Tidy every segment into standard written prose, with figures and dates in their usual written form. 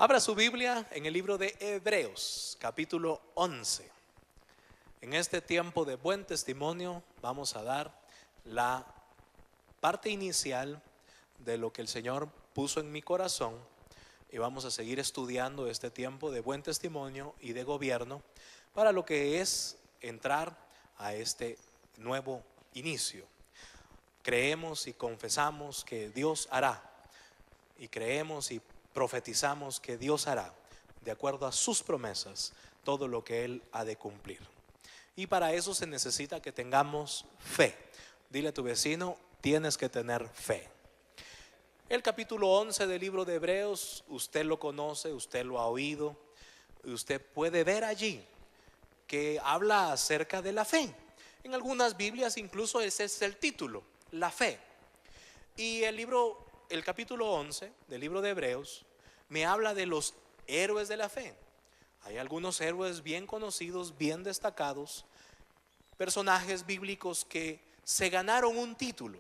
Abra su Biblia en el libro de Hebreos, capítulo 11. En este tiempo de buen testimonio vamos a dar la parte inicial de lo que el Señor puso en mi corazón y vamos a seguir estudiando este tiempo de buen testimonio y de gobierno para lo que es entrar a este nuevo inicio. Creemos y confesamos que Dios hará, y creemos y profetizamos que Dios hará, de acuerdo a sus promesas, todo lo que Él ha de cumplir. Y para eso se necesita que tengamos fe. Dile a tu vecino: tienes que tener fe. El capítulo 11 del libro de Hebreos, usted lo conoce, usted lo ha oído, usted puede ver allí que habla acerca de la fe. En algunas Biblias incluso ese es el título, la fe. Y el capítulo 11 del libro de Hebreos me habla de los héroes de la fe. Hay algunos héroes bien conocidos, bien destacados, personajes bíblicos que se ganaron un título.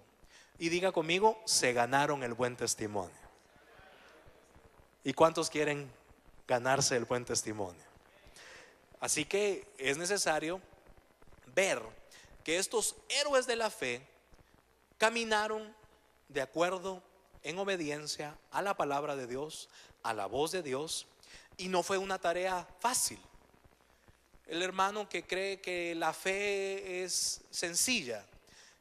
Y diga conmigo: se ganaron el buen testimonio. ¿Y cuántos quieren ganarse el buen testimonio? Así que es necesario ver que estos héroes de la fe caminaron de acuerdo, en obediencia a la palabra de Dios, a la voz de Dios, y no fue una tarea fácil. El hermano que cree que la fe es sencilla,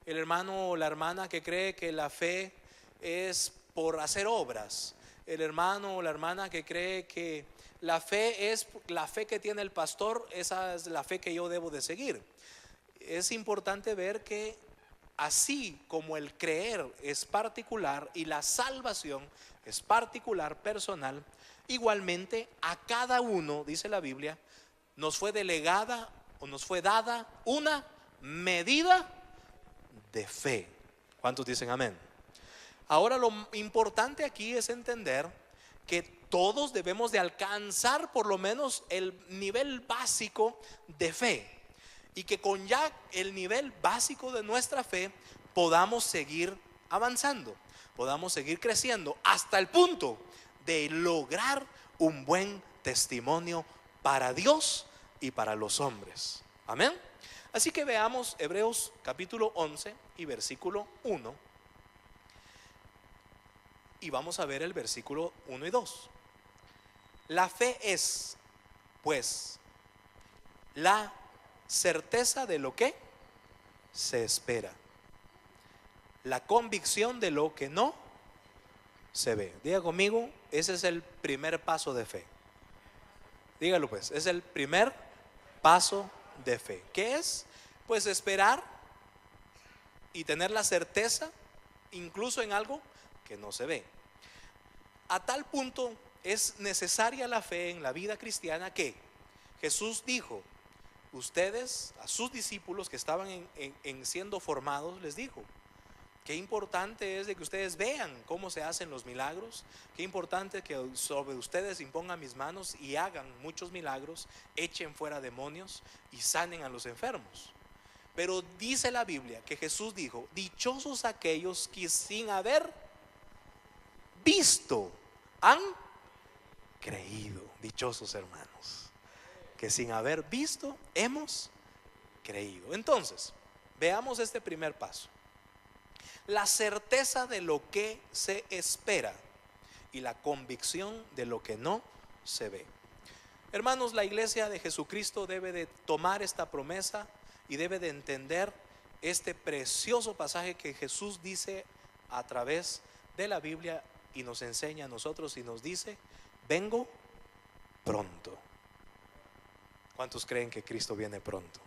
el hermano o la hermana que cree que la fe es por hacer obras, el hermano o la hermana que cree que la fe es la fe que tiene el pastor, esa es la fe que yo debo de seguir. Es importante ver que así como el creer es particular y la salvación es particular, personal, igualmente a cada uno, dice la Biblia, nos fue delegada o nos fue dada una medida de fe. ¿Cuántos dicen amén? Ahora lo importante aquí es entender que todos debemos de alcanzar por lo menos el nivel básico de fe, y que con ya el nivel básico de nuestra fe podamos seguir avanzando, podamos seguir creciendo hasta el punto de lograr un buen testimonio para Dios y para los hombres. Amén. Así que veamos Hebreos capítulo 11 y versículo 1. Y vamos a ver el versículo 1 y 2. La fe es, pues, la certeza de lo que se espera, la convicción de lo que no se ve. Diga conmigo: ese es el primer paso de fe. Dígalo pues, es el primer paso de fe. ¿Qué es? Pues esperar y tener la certeza incluso en algo que no se ve. A tal punto es necesaria la fe en la vida cristiana que Jesús dijo: ustedes, a sus discípulos que estaban en siendo formados, les dijo: qué importante es de que ustedes vean cómo se hacen los milagros, qué importante que sobre ustedes impongan mis manos y hagan muchos milagros, echen fuera demonios y sanen a los enfermos. Pero dice la Biblia que Jesús dijo: dichosos aquellos que sin haber visto han creído. Dichosos hermanos, que sin haber visto hemos creído. Entonces, veamos este primer paso: la certeza de lo que se espera y la convicción de lo que no se ve. Hermanos, la iglesia de Jesucristo debe de tomar esta promesa y debe de entender este precioso pasaje que Jesús dice a través de la Biblia y nos enseña a nosotros y nos dice: vengo pronto. ¿Cuántos creen que Cristo viene pronto?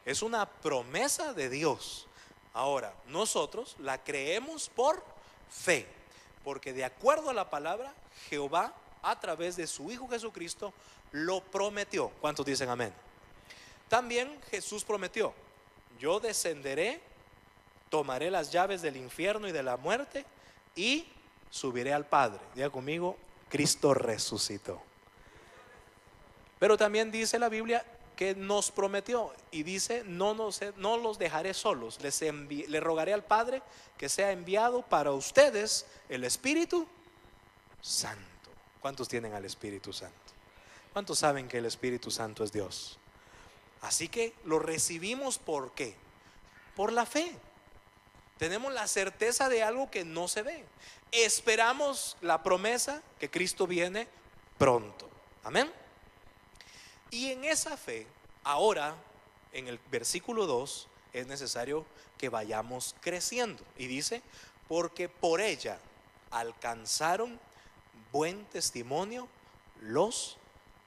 Es una promesa de Dios. Ahora, nosotros la creemos por fe, porque de acuerdo a la palabra, Jehová a través de su Hijo Jesucristo lo prometió. ¿Cuántos dicen amén? También Jesús prometió: yo descenderé, tomaré las llaves del infierno y de la muerte y subiré al Padre. Diga conmigo: Cristo resucitó. Pero también dice la Biblia que nos prometió y dice: no los dejaré solos, les rogaré al Padre que sea enviado para ustedes el Espíritu Santo. ¿Cuántos tienen al Espíritu Santo? ¿Cuántos saben que el Espíritu Santo es Dios? Así que lo recibimos, ¿por qué? Por la fe. Tenemos la certeza de algo que no se ve. Esperamos la promesa que Cristo viene pronto. Amén. Y en esa fe, ahora en el versículo 2 es necesario que vayamos creciendo. Y dice, porque por ella alcanzaron buen testimonio los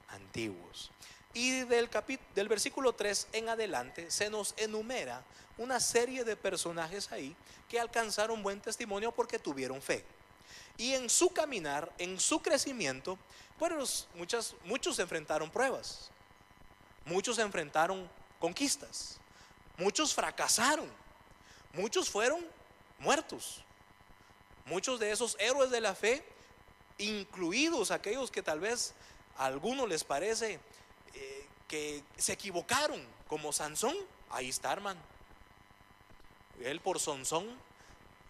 antiguos. Y del versículo 3 en adelante se nos enumera una serie de personajes ahí que alcanzaron buen testimonio porque tuvieron fe. Y en su caminar, en su crecimiento, pues muchos enfrentaron pruebas, muchos enfrentaron conquistas, muchos fracasaron, muchos fueron muertos. Muchos de esos héroes de la fe, incluidos aquellos que tal vez a algunos les parece que se equivocaron, como Sansón. Ahí está, hermano. Él por Sansón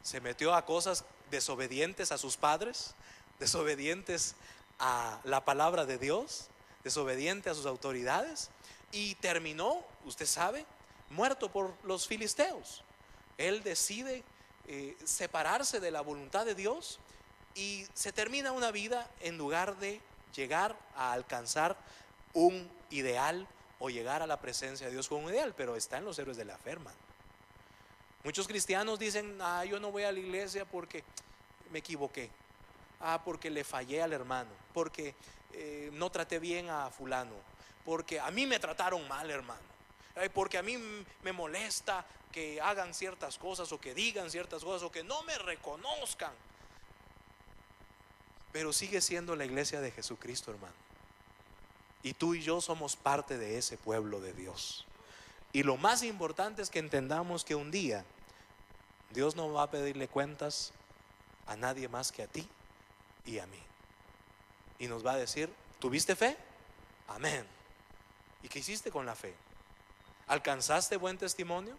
se metió a cosas desobedientes a sus padres, desobedientes a la palabra de Dios, desobediente a sus autoridades, y terminó, usted sabe, muerto por los filisteos. Él decide separarse de la voluntad de Dios y se termina una vida en lugar de llegar a alcanzar un ideal o llegar a la presencia de Dios con un ideal. Pero está en los héroes de la fe, hermano. Muchos cristianos dicen, yo no voy a la iglesia porque me equivoqué, porque le fallé al hermano, porque no traté bien a fulano, porque a mí me trataron mal, hermano, porque a mí me molesta que hagan ciertas cosas o que digan ciertas cosas o que no me reconozcan. Pero sigue siendo la iglesia de Jesucristo, hermano. Y tú y yo somos parte de ese pueblo de Dios. Y lo más importante es que entendamos que un día Dios no va a pedirle cuentas a nadie más que a ti y a mí. Y nos va a decir, ¿tuviste fe? Amén. ¿Y qué hiciste con la fe? ¿Alcanzaste buen testimonio?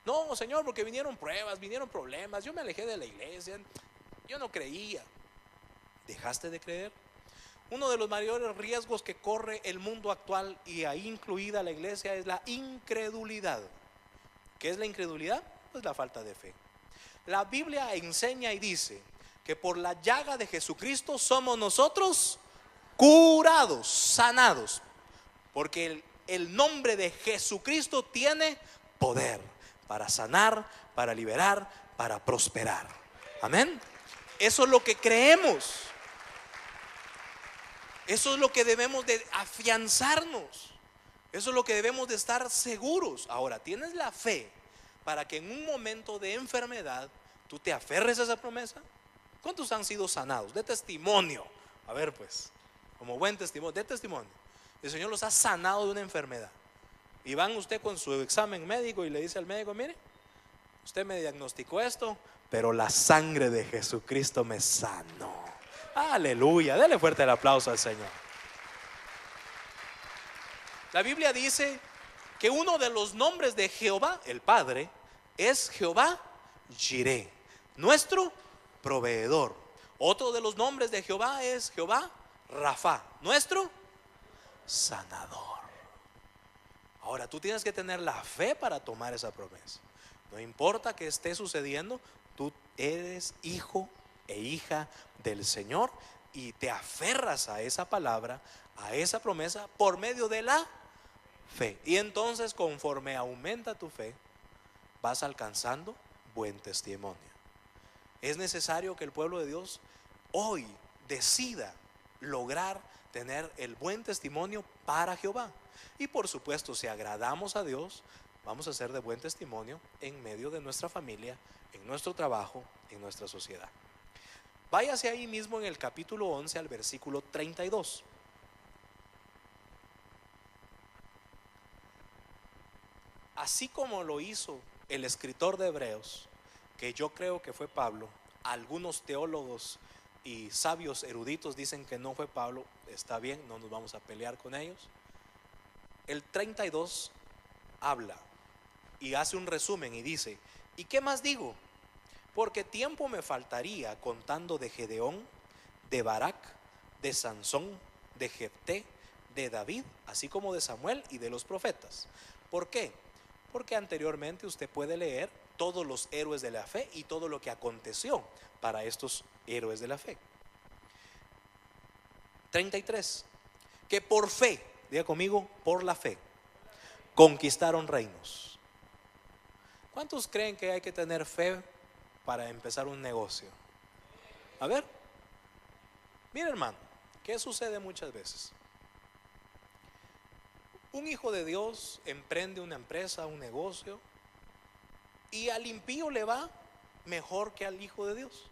No, Señor, porque vinieron pruebas, vinieron problemas, yo me alejé de la iglesia, yo no creía. ¿Dejaste de creer? Uno de los mayores riesgos que corre el mundo actual, y ahí incluida la iglesia, es la incredulidad. ¿Qué es la incredulidad? Pues la falta de fe. La Biblia enseña y dice que por la llaga de Jesucristo somos nosotros curados, sanados, porque el nombre de Jesucristo tiene poder para sanar, para liberar, para prosperar. Amén. Eso es lo que creemos. Eso es lo que debemos de afianzarnos. Eso es lo que debemos de estar seguros. Ahora, ¿tienes la fe para que en un momento de enfermedad tú te aferres a esa promesa? ¿Cuántos han sido sanados? De testimonio. A ver, pues, como buen testimonio, de testimonio. El Señor los ha sanado de una enfermedad. Y van usted con su examen médico y le dice al médico, mire, usted me diagnosticó esto, pero la sangre de Jesucristo me sanó. Aleluya, dele fuerte el aplauso al Señor. La Biblia dice que uno de los nombres de Jehová, el Padre, es Jehová Jireh, nuestro proveedor. Otro de los nombres de Jehová es Jehová Rafa, nuestro sanador. Ahora tú tienes que tener la fe para tomar esa promesa. No importa que esté sucediendo, tú eres hijo e hija del Señor y te aferras a esa palabra, a esa promesa por medio de la fe. Y entonces, conforme aumenta tu fe, vas alcanzando buen testimonio. Es necesario que el pueblo de Dios hoy decida lograr tener el buen testimonio para Jehová. Y por supuesto, si agradamos a Dios, vamos a ser de buen testimonio en medio de nuestra familia, en nuestro trabajo, en nuestra sociedad. Váyase ahí mismo en el capítulo 11 al versículo 32. Así como lo hizo el escritor de Hebreos, que yo creo que fue Pablo, algunos teólogos y sabios eruditos dicen que no fue Pablo. Está bien, no nos vamos a pelear con ellos. El 32 habla y hace un resumen y dice, ¿y qué más digo? Porque tiempo me faltaría contando de Gedeón, de Barak, de Sansón, de Jefté, de David, así como de Samuel y de los profetas. ¿Por qué? Porque anteriormente usted puede leer todos los héroes de la fe y todo lo que aconteció para estos héroes de la fe. 33. Que por fe, diga conmigo, por la fe, conquistaron reinos. ¿Cuántos creen que hay que tener fe para empezar un negocio? A ver, mira hermano, ¿qué sucede muchas veces? Un hijo de Dios emprende una empresa, un negocio, y al impío le va mejor que al hijo de Dios.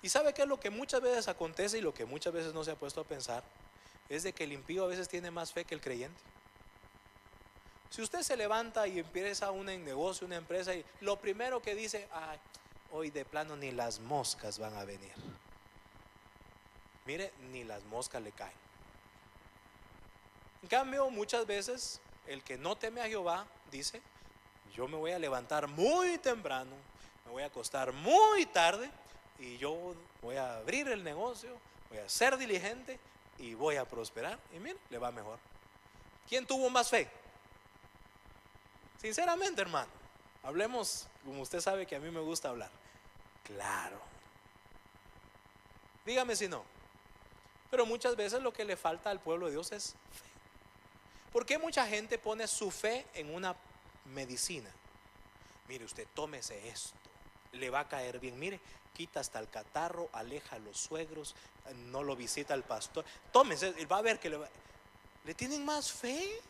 ¿Y sabe qué es lo que muchas veces acontece y lo que muchas veces no se ha puesto a pensar? Es de que el impío a veces tiene más fe que el creyente. Si usted se levanta y empieza un negocio, una empresa, y lo primero que dice: ay, hoy de plano ni las moscas van a venir. Mire, ni las moscas le caen. En cambio, muchas veces el que no teme a Jehová dice: yo me voy a levantar muy temprano, me voy a acostar muy tarde, y yo voy a abrir el negocio, voy a ser diligente y voy a prosperar. Y mire, le va mejor. ¿Quién tuvo más fe? Sinceramente, hermano, hablemos como usted sabe que a mí me gusta hablar. Claro. Dígame si no. Pero muchas veces lo que le falta al pueblo de Dios es fe. ¿Por qué mucha gente pone su fe en una medicina? Mire usted, tómese esto, le va a caer bien. Mire, quita hasta el catarro, aleja a los suegros, no lo visita el pastor. Tómese, va a ver que ¿le tienen más fe?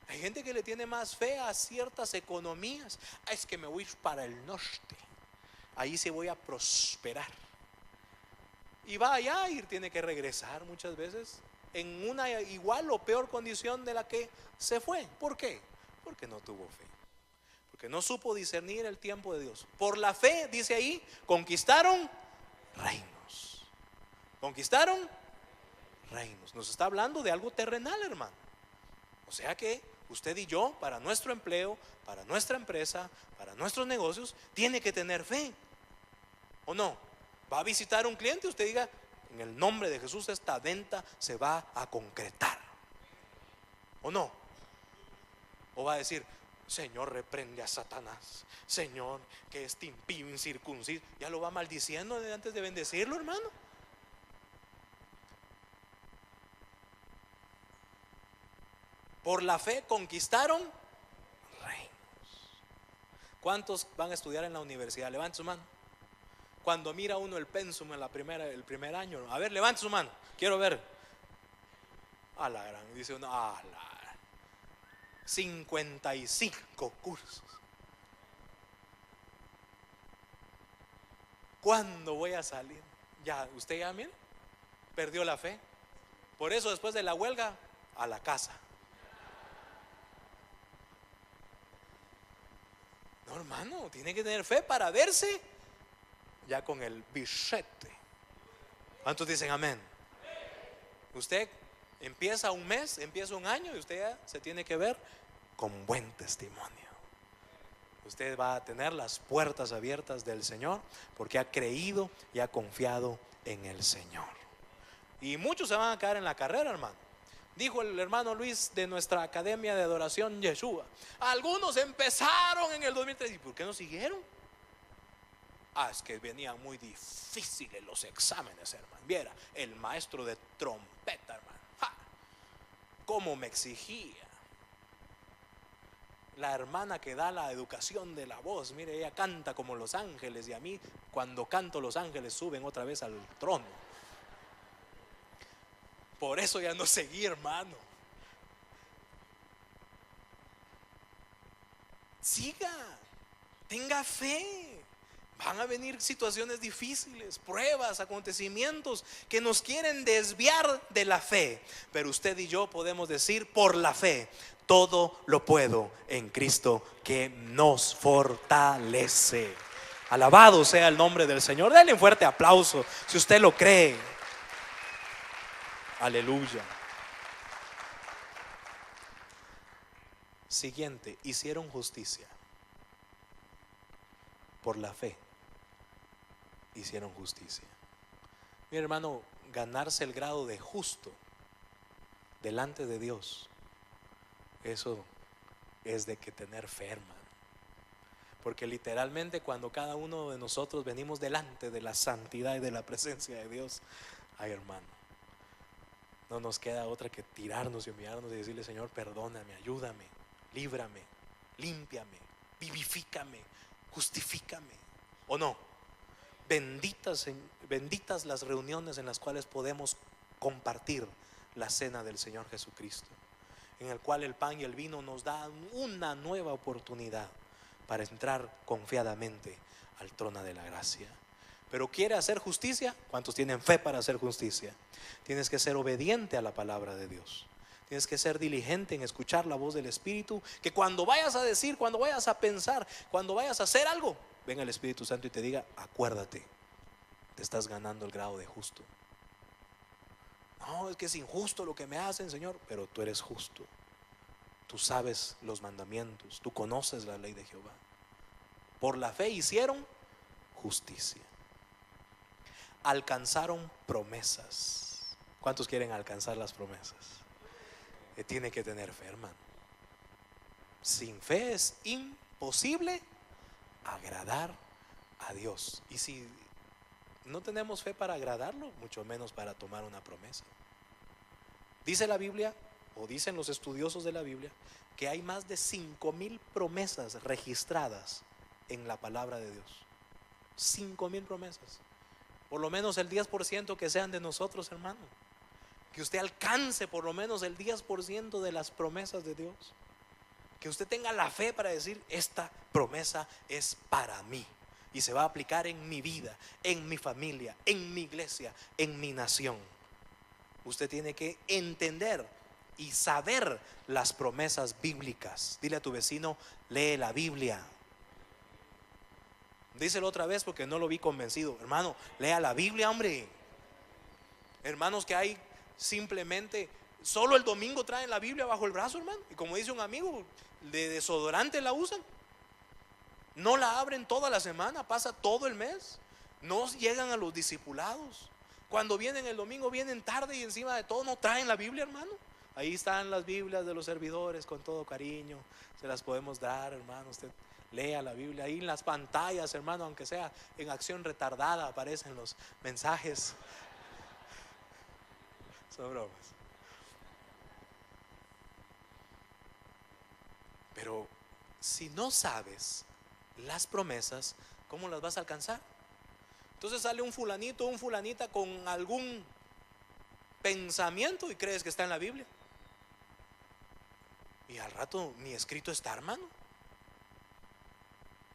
Hay gente que le tiene más fe a ciertas economías. Es que me voy para el norte, ahí sí voy a prosperar. Y va allá y tiene que regresar muchas veces en una igual o peor condición de la que se fue. ¿Por qué? Porque no tuvo fe, porque no supo discernir el tiempo de Dios. Por la fe, dice ahí, conquistaron reinos. Conquistaron reinos. Nos está hablando de algo terrenal, hermano. O sea que usted y yo, para nuestro empleo, para nuestra empresa, para nuestros negocios, tiene que tener fe. ¿O no? Va a visitar un cliente y usted diga: en el nombre de Jesús esta venta se va a concretar. ¿O no? O va a decir: Señor, reprende a Satanás. Señor, que este impío incircunciso. Ya lo va maldiciendo antes de bendecirlo, hermano. Por la fe conquistaron reinos. ¿Cuántos van a estudiar en la universidad? Levante su mano. Cuando mira uno el pensum en el primer año, a ver, levante su mano, quiero ver. A la gran, dice uno, a la 55 cursos. ¿Cuándo voy a salir? Ya, usted ya mira, perdió la fe. Por eso después de la huelga, a la casa. No, hermano, tiene que tener fe para verse ya con el billete. ¿Cuántos dicen amén? Usted empieza un mes, empieza un año y usted ya se tiene que ver con buen testimonio. Usted va a tener las puertas abiertas del Señor porque ha creído y ha confiado en el Señor. Y muchos se van a quedar en la carrera, hermano. Dijo el hermano Luis de nuestra Academia de Adoración Yeshua: algunos empezaron en el 2003. ¿Y por qué no siguieron? Es que venían muy difíciles los exámenes, hermano. Viera, el maestro de trompeta, hermano, cómo me exigía. La hermana que da la educación de la voz, mire, ella canta como los ángeles, y a mí cuando canto los ángeles suben otra vez al trono. Por eso ya no seguí, hermano. Siga, tenga fe. Van a venir situaciones difíciles, pruebas, acontecimientos que nos quieren desviar de la fe. Pero usted y yo podemos decir: por la fe, todo lo puedo en Cristo que nos fortalece. Alabado sea el nombre del Señor. Denle un fuerte aplauso si usted lo cree. Aleluya. Siguiente, hicieron justicia por la fe. hicieron justicia. Mi hermano, ganarse el grado de justo delante de Dios, eso es de que tener fe, hermano. Porque literalmente cuando cada uno de nosotros venimos delante de la santidad y de la presencia de Dios, ay hermano, no nos queda otra que tirarnos y humillarnos y decirle: Señor, perdóname, ayúdame, líbrame, límpiame, vivifícame, justifícame. ¿O no? Benditas las reuniones en las cuales podemos compartir la cena del Señor Jesucristo, en el cual el pan y el vino nos dan una nueva oportunidad para entrar confiadamente al trono de la gracia. Pero ¿quiere hacer justicia? ¿Cuántos tienen fe para hacer justicia? Tienes que ser obediente a la palabra de Dios. Tienes que ser diligente en escuchar la voz del Espíritu. Que cuando vayas a decir, cuando vayas a pensar, cuando vayas a hacer algo, venga el Espíritu Santo y te diga: acuérdate, te estás ganando el grado de justo. No, es que es injusto lo que me hacen, Señor. Pero tú eres justo. Tú sabes los mandamientos, tú conoces la ley de Jehová. Por la fe hicieron justicia. Alcanzaron promesas. ¿Cuántos quieren alcanzar las promesas? Tiene que tener fe, hermano. Sin fe es imposible agradar a Dios. Y si no tenemos fe para agradarlo, mucho menos para tomar una promesa. Dice la Biblia, o dicen los estudiosos de la Biblia, que hay más de 5,000 promesas registradas en la palabra de Dios. 5,000 promesas. Por lo menos el 10% que sean de nosotros, hermano. Que usted alcance por lo menos el 10% de las promesas de Dios. Que usted tenga la fe para decir: esta promesa es para mí y se va a aplicar en mi vida, en mi familia, en mi iglesia, en mi nación. Usted tiene que entender y saber las promesas bíblicas. Dile a tu vecino: lee la Biblia. Díselo otra vez porque no lo vi convencido. Hermano, lea la Biblia, hombre. Hermanos que hay simplemente solo el domingo traen la Biblia bajo el brazo, hermano. Y como dice un amigo, de desodorante la usan. No la abren toda la semana, pasa todo el mes. No llegan a los discipulados. Cuando vienen el domingo vienen tarde y encima de todo no traen la Biblia, hermano. Ahí están las Biblias de los servidores con todo cariño. Se las podemos dar, hermano. Usted lea la Biblia. Ahí en las pantallas, hermano, aunque sea en acción retardada, aparecen los mensajes. Son bromas. Pero si no sabes las promesas, ¿cómo las vas a alcanzar? Entonces sale un fulanito, un fulanita con algún pensamiento y crees que está en la Biblia. Y al rato ni escrito está, hermano.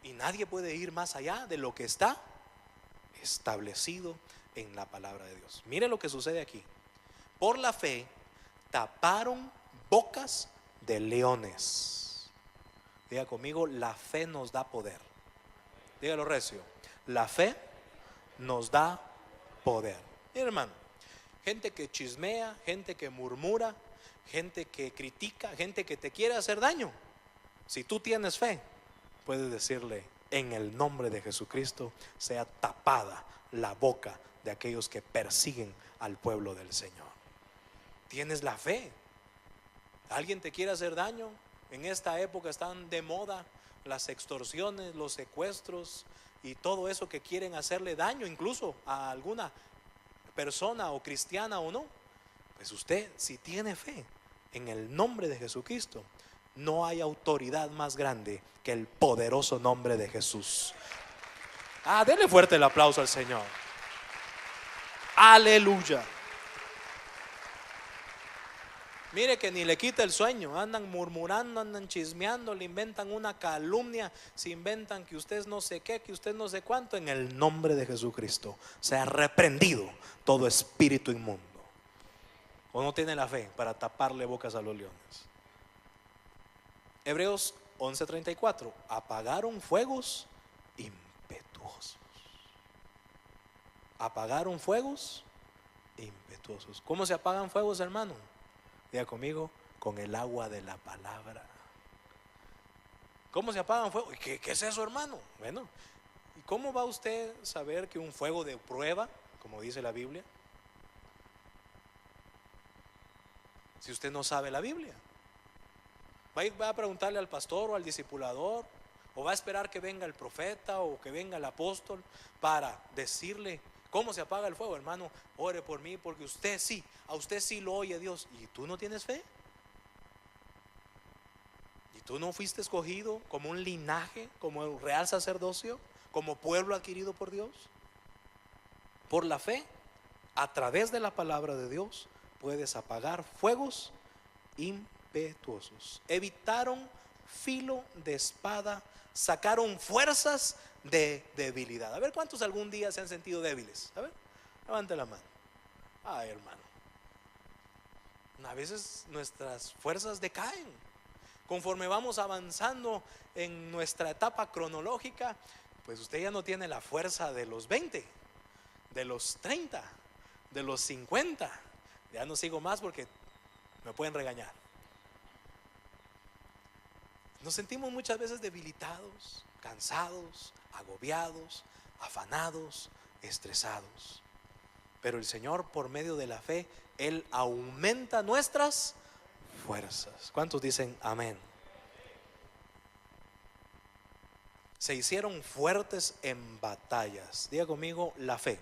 Y nadie puede ir más allá de lo que está establecido en la palabra de Dios. Mire lo que sucede aquí. Por la fe taparon bocas de leones. Diga conmigo: la fe nos da poder. Dígalo recio: la fe nos da poder. Mira, hermano, gente que chismea, gente que murmura, gente que critica, gente que te quiere hacer daño. Si tú tienes fe, puedes decirle: en el nombre de Jesucristo sea tapada la boca de aquellos que persiguen al pueblo del Señor. Tienes la fe. ¿Alguien te quiere hacer daño? En esta época están de moda las extorsiones, los secuestros y todo eso que quieren hacerle daño incluso a alguna persona, o cristiana o no. Pues usted, si tiene fe en el nombre de Jesucristo, no hay autoridad más grande que el poderoso nombre de Jesús. Denle fuerte el aplauso al Señor. Aleluya. Mire que ni le quita el sueño. Andan murmurando, andan chismeando, le inventan una calumnia, se inventan que usted no sé qué, que usted no sé cuánto. En el nombre de Jesucristo sea reprendido todo espíritu inmundo. ¿O no tiene la fe para taparle bocas a los leones? Hebreos 11:34. Apagaron fuegos impetuosos. Apagaron fuegos impetuosos. ¿Cómo se apagan fuegos, hermano? Diga conmigo: con el agua de la palabra. ¿Cómo se apagan fuegos? ¿Qué es eso, hermano? Bueno, ¿cómo va usted a saber que un fuego de prueba, como dice la Biblia, si usted no sabe la Biblia? Va a preguntarle al pastor o al discipulador, o va a esperar que venga el profeta o que venga el apóstol para decirle cómo se apaga el fuego. Hermano, ore por mí porque usted sí, a usted sí lo oye Dios. ¿Y tú no tienes fe? ¿Y tú no fuiste escogido como un linaje, como un real sacerdocio, como pueblo adquirido por Dios? Por la fe, a través de la palabra de Dios, puedes apagar fuegos impetuosos. Evitaron filo de espada, sacaron fuerzas de debilidad. A ver, ¿cuántos algún día se han sentido débiles? A ver, levante la mano. Ay, hermano, a veces nuestras fuerzas decaen. Conforme vamos avanzando en nuestra etapa cronológica, pues usted ya no tiene la fuerza de los 20, de los 30, de los 50. Ya no sigo más porque me pueden regañar. Nos sentimos muchas veces debilitados, cansados, agobiados, afanados, estresados. Pero el Señor, por medio de la fe, Él aumenta nuestras fuerzas. ¿Cuántos dicen amén? Se hicieron fuertes en batallas. Diga conmigo, la fe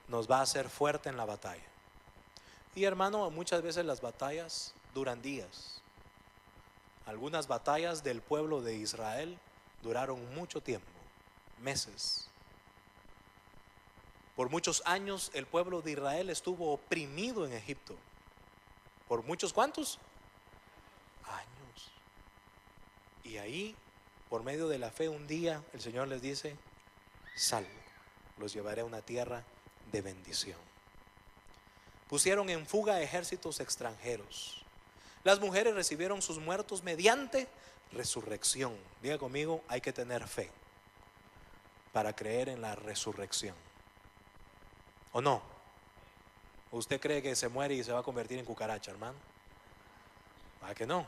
nos va a hacer fuerte en la batalla. Y hermano, muchas veces las batallas duran días. Algunas batallas del pueblo de Israel duraron mucho tiempo, meses. Por muchos años el pueblo de Israel estuvo oprimido en Egipto. ¿Por muchos cuántos? Años. Y ahí, por medio de la fe, un día el Señor les dice: salvo, los llevaré a una tierra de bendición. Pusieron en fuga ejércitos extranjeros. Las mujeres recibieron sus muertos mediante resurrección. Diga conmigo, hay que tener fe para creer en la resurrección. ¿O no? ¿Usted cree que se muere y se va a convertir en cucaracha, hermano? ¿A que no?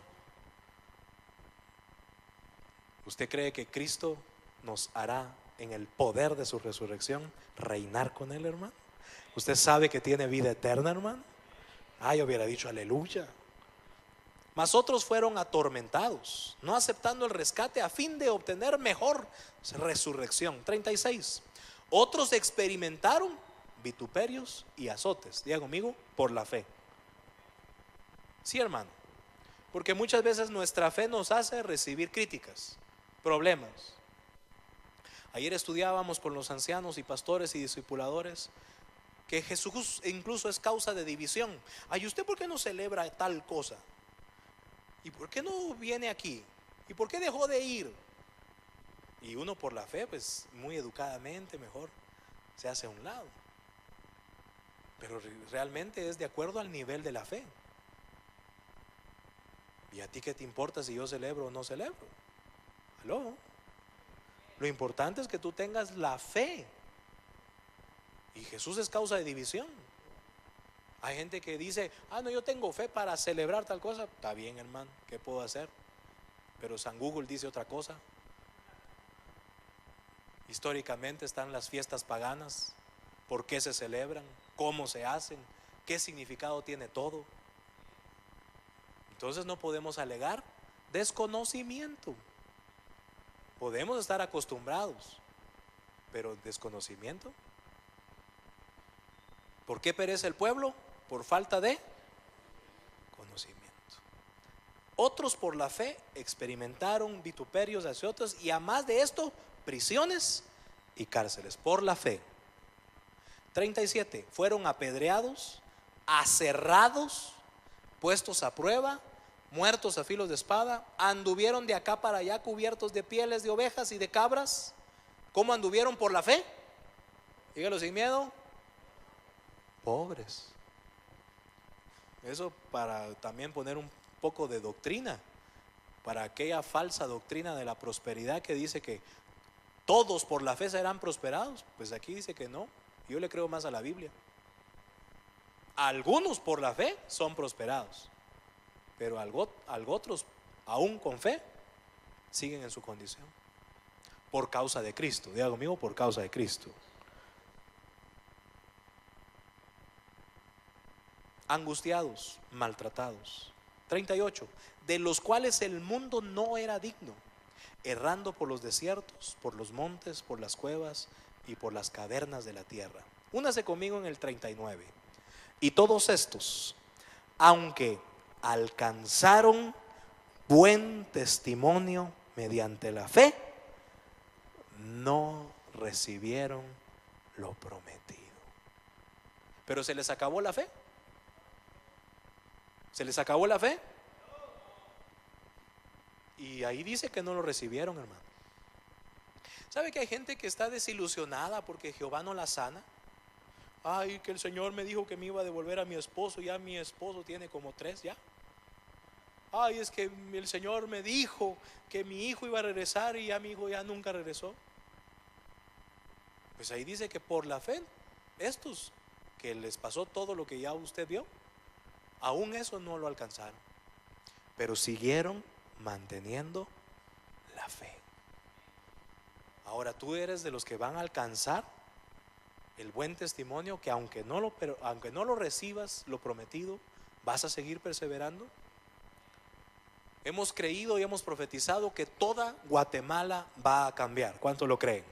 ¿Usted cree que Cristo nos hará, en el poder de su resurrección, reinar con Él, hermano? ¿Usted sabe que tiene vida eterna, hermano? Yo hubiera dicho aleluya. Mas otros fueron atormentados, no aceptando el rescate a fin de obtener mejor resurrección. 36. Otros experimentaron vituperios y azotes. Diga conmigo, por la fe. Sí, hermano, porque muchas veces nuestra fe nos hace recibir críticas, problemas. Ayer estudiábamos con los ancianos y pastores y discipuladores que Jesús incluso es causa de división. ¿Y usted por qué no celebra tal cosa? ¿Y por qué no viene aquí? ¿Y por qué dejó de ir? Y uno, por la fe, pues muy educadamente mejor se hace a un lado. Pero realmente es de acuerdo al nivel de la fe. ¿Y a ti qué te importa si yo celebro o no celebro? ¿Aló? Lo importante es que tú tengas la fe. Y Jesús es causa de división. Hay gente que dice: no, yo tengo fe para celebrar tal cosa. Está bien, hermano, ¿qué puedo hacer? Pero San Google dice otra cosa. Históricamente están las fiestas paganas. ¿Por qué se celebran? ¿Cómo se hacen? ¿Qué significado tiene todo? Entonces no podemos alegar desconocimiento. Podemos estar acostumbrados, pero desconocimiento. ¿Por qué perece el pueblo? Por falta de conocimiento. Otros por la fe experimentaron vituperios, azotes y, a más de esto, prisiones y cárceles. Por la fe. 37. Fueron apedreados, aserrados, puestos a prueba, muertos a filos de espada. Anduvieron de acá para allá cubiertos de pieles de ovejas y de cabras. ¿Cómo anduvieron? Por la fe. Dígalo sin miedo. Pobres. Eso para también poner un poco de doctrina, para aquella falsa doctrina de la prosperidad que dice que todos por la fe serán prosperados. Pues aquí dice que no. Yo le creo más a la Biblia. Algunos por la fe son prosperados, pero otros, aún con fe, siguen en su condición. por causa de Cristo. Diga conmigo, por causa de Cristo. Angustiados, maltratados. 38. De los cuales el mundo no era digno, errando por los desiertos, por los montes, por las cuevas y por las cavernas de la tierra. Únase conmigo en el 39. Y todos estos, aunque alcanzaron buen testimonio mediante la fe, no recibieron lo prometido. Pero se les acabó la fe. ¿Se les acabó la fe? Y ahí dice que no lo recibieron, hermano. ¿Sabe que hay gente que está desilusionada porque Jehová no la sana? Ay, que el Señor me dijo que me iba a devolver a mi esposo, ya mi esposo tiene como 3 ya. Ay, es que el Señor me dijo que mi hijo iba a regresar y ya mi hijo ya nunca regresó. Pues ahí dice que por la fe, estos que les pasó todo lo que ya usted vio, aún eso no lo alcanzaron, pero siguieron manteniendo la fe. Ahora tú eres de los que van a alcanzar el buen testimonio, que aunque no lo recibas lo prometido, vas a seguir perseverando. Hemos creído y hemos profetizado que toda Guatemala va a cambiar. ¿Cuántos lo creen?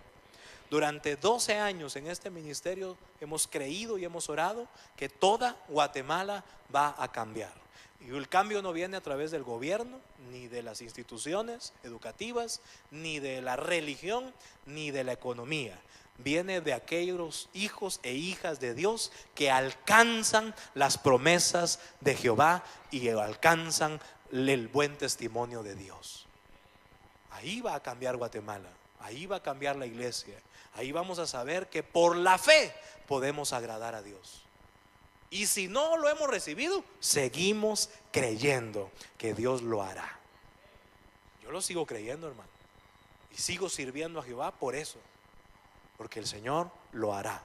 Durante 12 años en este ministerio hemos creído y hemos orado que toda Guatemala va a cambiar. Y el cambio no viene a través del gobierno, ni de las instituciones educativas, ni de la religión, ni de la economía. Viene de aquellos hijos e hijas de Dios que alcanzan las promesas de Jehová y alcanzan el buen testimonio de Dios. Ahí va a cambiar Guatemala, ahí va a cambiar la iglesia. Ahí vamos a saber que por la fe podemos agradar a Dios. Y si no lo hemos recibido, seguimos creyendo que Dios lo hará. Yo lo sigo creyendo, hermano, y sigo sirviendo a Jehová por eso, porque el Señor lo hará.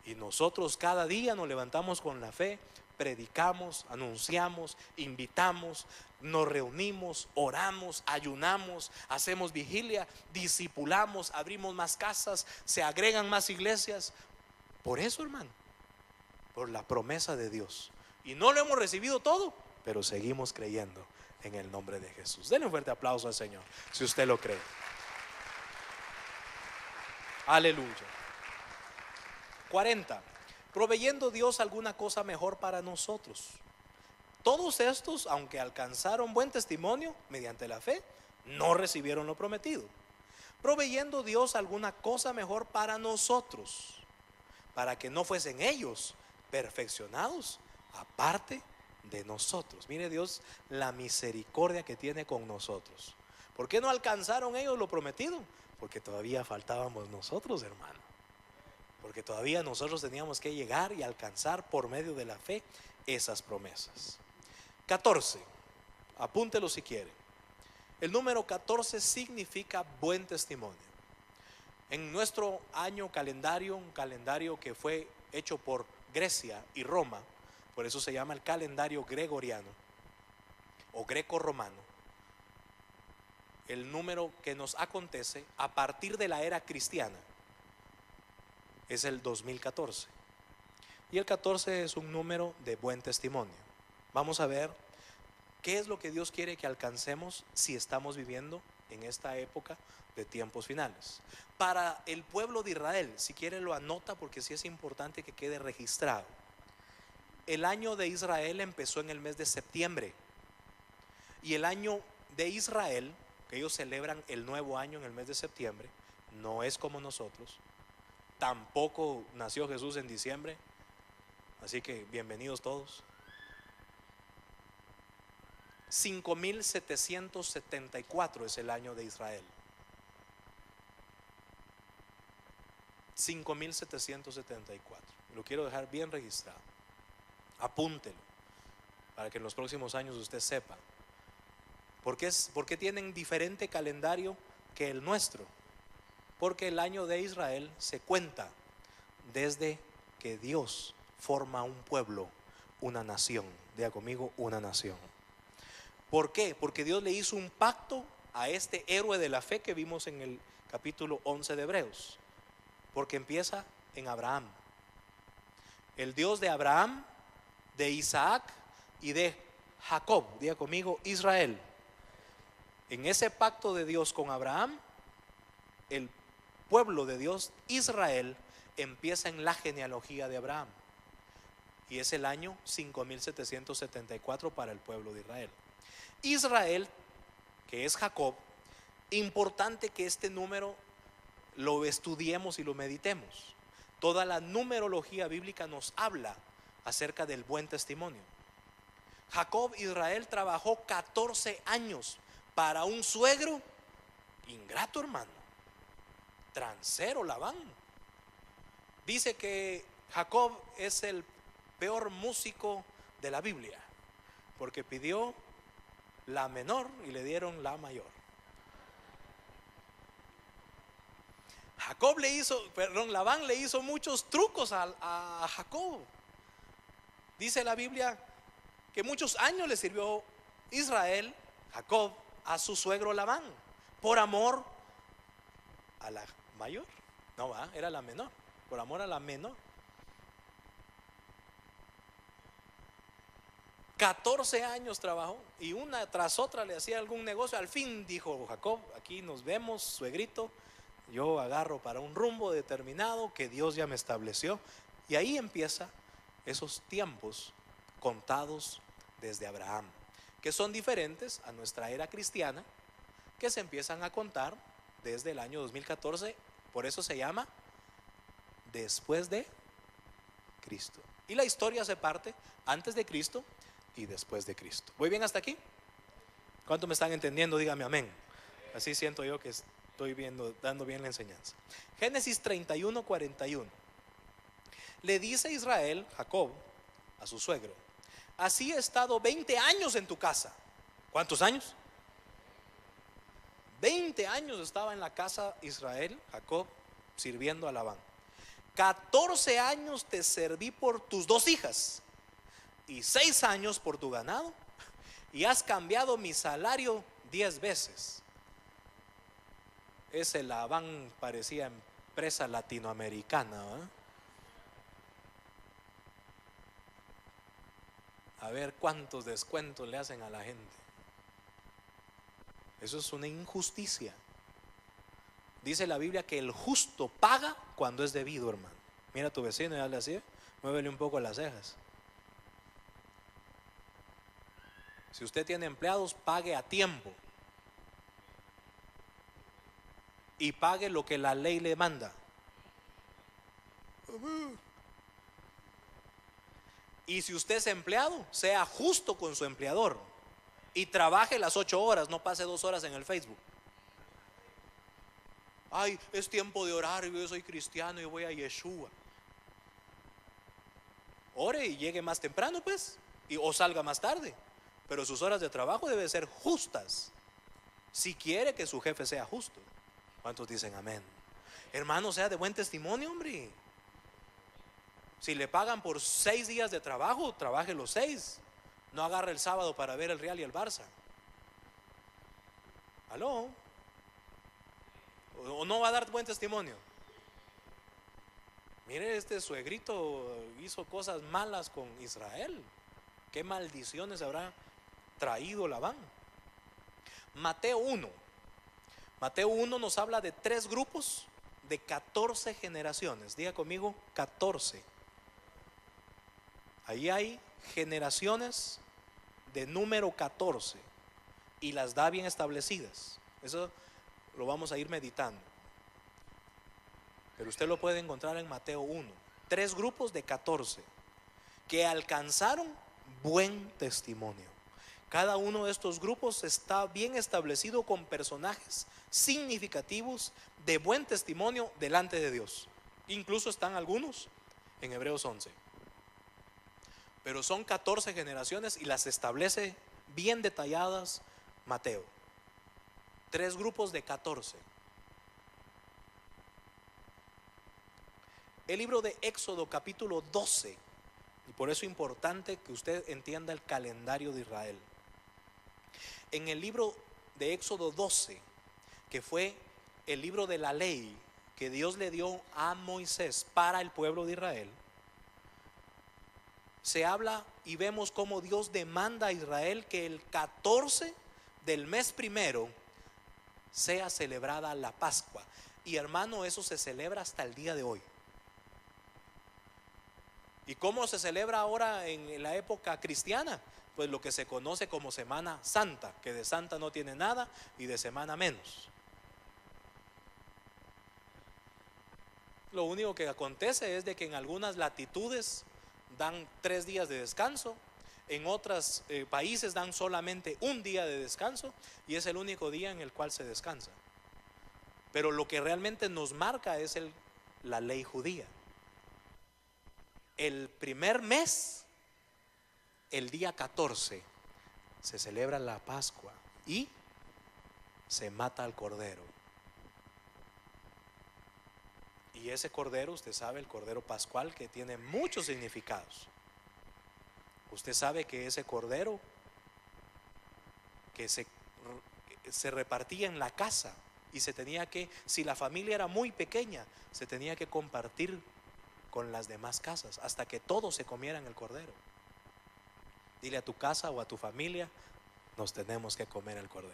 Y nosotros cada día nos levantamos con la fe, predicamos, anunciamos, invitamos, nos reunimos, oramos, ayunamos, hacemos vigilia, discipulamos, abrimos más casas, se agregan más iglesias. Por eso, hermano, por la promesa de Dios. Y no lo hemos recibido todo, pero seguimos creyendo en el nombre de Jesús. Denle un fuerte aplauso al Señor si usted lo cree. Aleluya. 40. Proveyendo Dios alguna cosa mejor para nosotros. Todos estos, aunque alcanzaron buen testimonio mediante la fe, no recibieron lo prometido. Proveyendo Dios alguna cosa mejor para nosotros, para que no fuesen ellos perfeccionados aparte de nosotros. Mire Dios la misericordia que tiene con nosotros. ¿Por qué no alcanzaron ellos lo prometido? Porque todavía faltábamos nosotros, hermano. Porque todavía nosotros teníamos que llegar y alcanzar por medio de la fe esas promesas. 14, apúntelo si quiere. El número 14 significa buen testimonio. En nuestro año calendario, un calendario que fue hecho por Grecia y Roma, por eso se llama el calendario gregoriano o greco-romano. El número que nos acontece a partir de la era cristiana es el 2014. Y el 14 es un número de buen testimonio. Vamos a ver qué es lo que Dios quiere que alcancemos si estamos viviendo en esta época de tiempos finales. Para el pueblo de Israel, si quiere lo anota porque sí es importante que quede registrado. El año de Israel empezó en el mes de septiembre. Y el año de Israel, que ellos celebran el nuevo año en el mes de septiembre, no es como nosotros. Tampoco nació Jesús en diciembre. Así que bienvenidos todos. 5774 es el año de Israel. 5774. Lo quiero dejar bien registrado. Apúntelo para que en los próximos años usted sepa. ¿Por qué tienen diferente calendario que el nuestro? Porque el año de Israel se cuenta desde que Dios forma un pueblo, una nación. Diga conmigo, una nación. ¿Por qué? Porque Dios le hizo un pacto a este héroe de la fe que vimos en capítulo 11 de Hebreos, porque empieza en Abraham. El Dios de Abraham, de Isaac y de Jacob. Diga conmigo, Israel. En ese pacto de Dios con Abraham, el pueblo de Dios, Israel, empieza en la genealogía de Abraham. Y es el año 5774 para el pueblo de Israel. Israel, que es Jacob, importante que este número lo estudiemos y lo meditemos. Toda la numerología bíblica nos habla acerca del buen testimonio. Jacob, Israel, trabajó 14 años para un suegro ingrato, hermano, transero, Labán. Dice que Jacob es el peor músico de la Biblia, porque pidió la menor y le dieron la mayor. Labán le hizo muchos trucos a Jacob. Dice la Biblia que muchos años le sirvió Israel, Jacob, a su suegro Labán, por amor a la mayor. No, era la menor, por amor a la menor. 14 años trabajó y una tras otra le hacía algún negocio. Al fin dijo Jacob: aquí nos vemos, suegrito, yo agarro para un rumbo determinado que Dios ya me estableció. Y ahí empieza esos tiempos contados desde Abraham, que son diferentes a nuestra era cristiana, que se empiezan a contar desde el año 2014. Por eso se llama después de Cristo. Y la historia se parte antes de Cristo y después de Cristo. ¿Voy bien hasta aquí? ¿Cuánto me están entendiendo? Dígame amén. Así siento yo que estoy dando bien la enseñanza. Génesis 31, 41. Le dice Israel, Jacob, a su suegro: así he estado 20 años en tu casa. ¿Cuántos años? 20 años estaba en la casa Israel, Jacob, sirviendo a Labán. 14 años te serví por tus 2 hijas y 6 años por tu ganado, y has cambiado mi salario 10 veces. Ese Labán parecía empresa latinoamericana, ¿eh? A ver cuántos descuentos le hacen a la gente. Eso es una injusticia. Dice la Biblia que el justo paga cuando es debido, hermano. Mira a tu vecino y dale así, muévele un poco las cejas. Si usted tiene empleados, pague a tiempo y pague lo que la ley le manda. Y si usted es empleado, sea justo con su empleador y trabaje las 8 horas, no pase 2 horas en el Facebook. Ay, es tiempo de orar, yo soy cristiano y voy a Yeshua. Ore y llegue más temprano, pues, o salga más tarde, pero sus horas de trabajo deben ser justas, si quiere que su jefe sea justo. ¿Cuántos dicen amén? Hermano, sea de buen testimonio, hombre. Si le pagan por 6 días de trabajo, trabaje los 6. No agarre el sábado para ver el Real y el Barça. ¿Aló? ¿O no va a dar buen testimonio? Mire, este suegrito hizo cosas malas con Israel. ¿Qué maldiciones habrá traído Labán? Mateo 1. Mateo 1 nos habla de 3 grupos de 14 generaciones. Diga conmigo, 14. Ahí hay generaciones de número 14 y las da bien establecidas. Eso lo vamos a ir meditando, pero usted lo puede encontrar en Mateo 1. 3 grupos de 14 que alcanzaron buen testimonio. Cada uno de estos grupos está bien establecido con personajes significativos de buen testimonio delante de Dios. Incluso están algunos en Hebreos 11. Pero son 14 generaciones y las establece bien detalladas Mateo. 3 grupos de 14. El libro de Éxodo capítulo 12, y por eso es importante que usted entienda el calendario de Israel. En el libro de Éxodo 12, que fue el libro de la ley que Dios le dio a Moisés para el pueblo de Israel, se habla y vemos cómo Dios demanda a Israel que el 14 del mes primero sea celebrada la Pascua. Y hermano, eso se celebra hasta el día de hoy. ¿Y cómo se celebra ahora en la época cristiana? Pues lo que se conoce como Semana Santa, que de santa no tiene nada y de semana menos. Lo único que acontece es de que en algunas latitudes dan 3 días de descanso, en otros países dan solamente un día de descanso y es el único día en el cual se descansa. Pero lo que realmente nos marca es la ley judía. El primer mes, el día 14, se celebra la Pascua y se mata al cordero. Y ese cordero, usted sabe, el cordero pascual, que tiene muchos significados. Usted sabe que ese cordero que se repartía en la casa y se tenía que, si la familia era muy pequeña, se tenía que compartir con las demás casas hasta que todos se comieran el cordero. Dile a tu casa o a tu familia: nos tenemos que comer el cordero.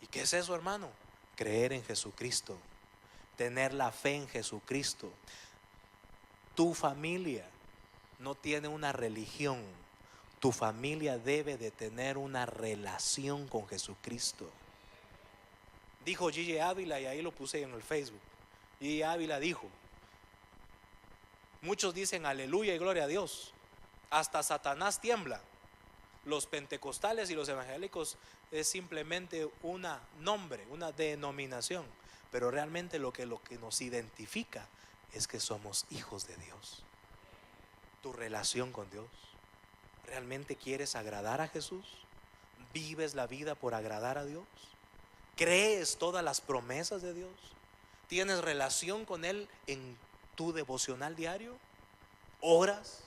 ¿Y qué es eso, hermano? Creer en Jesucristo, tener la fe en Jesucristo. Tu familia no tiene una religión, tu familia debe de tener una relación con Jesucristo. Dijo Gigi Ávila, y ahí lo puse en el Facebook. Gigi Ávila dijo: muchos dicen aleluya y gloria a Dios, hasta Satanás tiembla. Los pentecostales y los evangélicos es simplemente un nombre, una denominación, pero realmente lo que nos identifica es que somos hijos de Dios. Tu relación con Dios, ¿realmente quieres agradar a Jesús? ¿Vives la vida por agradar a Dios? ¿Crees todas las promesas de Dios? ¿Tienes relación con Él en tu devocional diario? ¿Oras?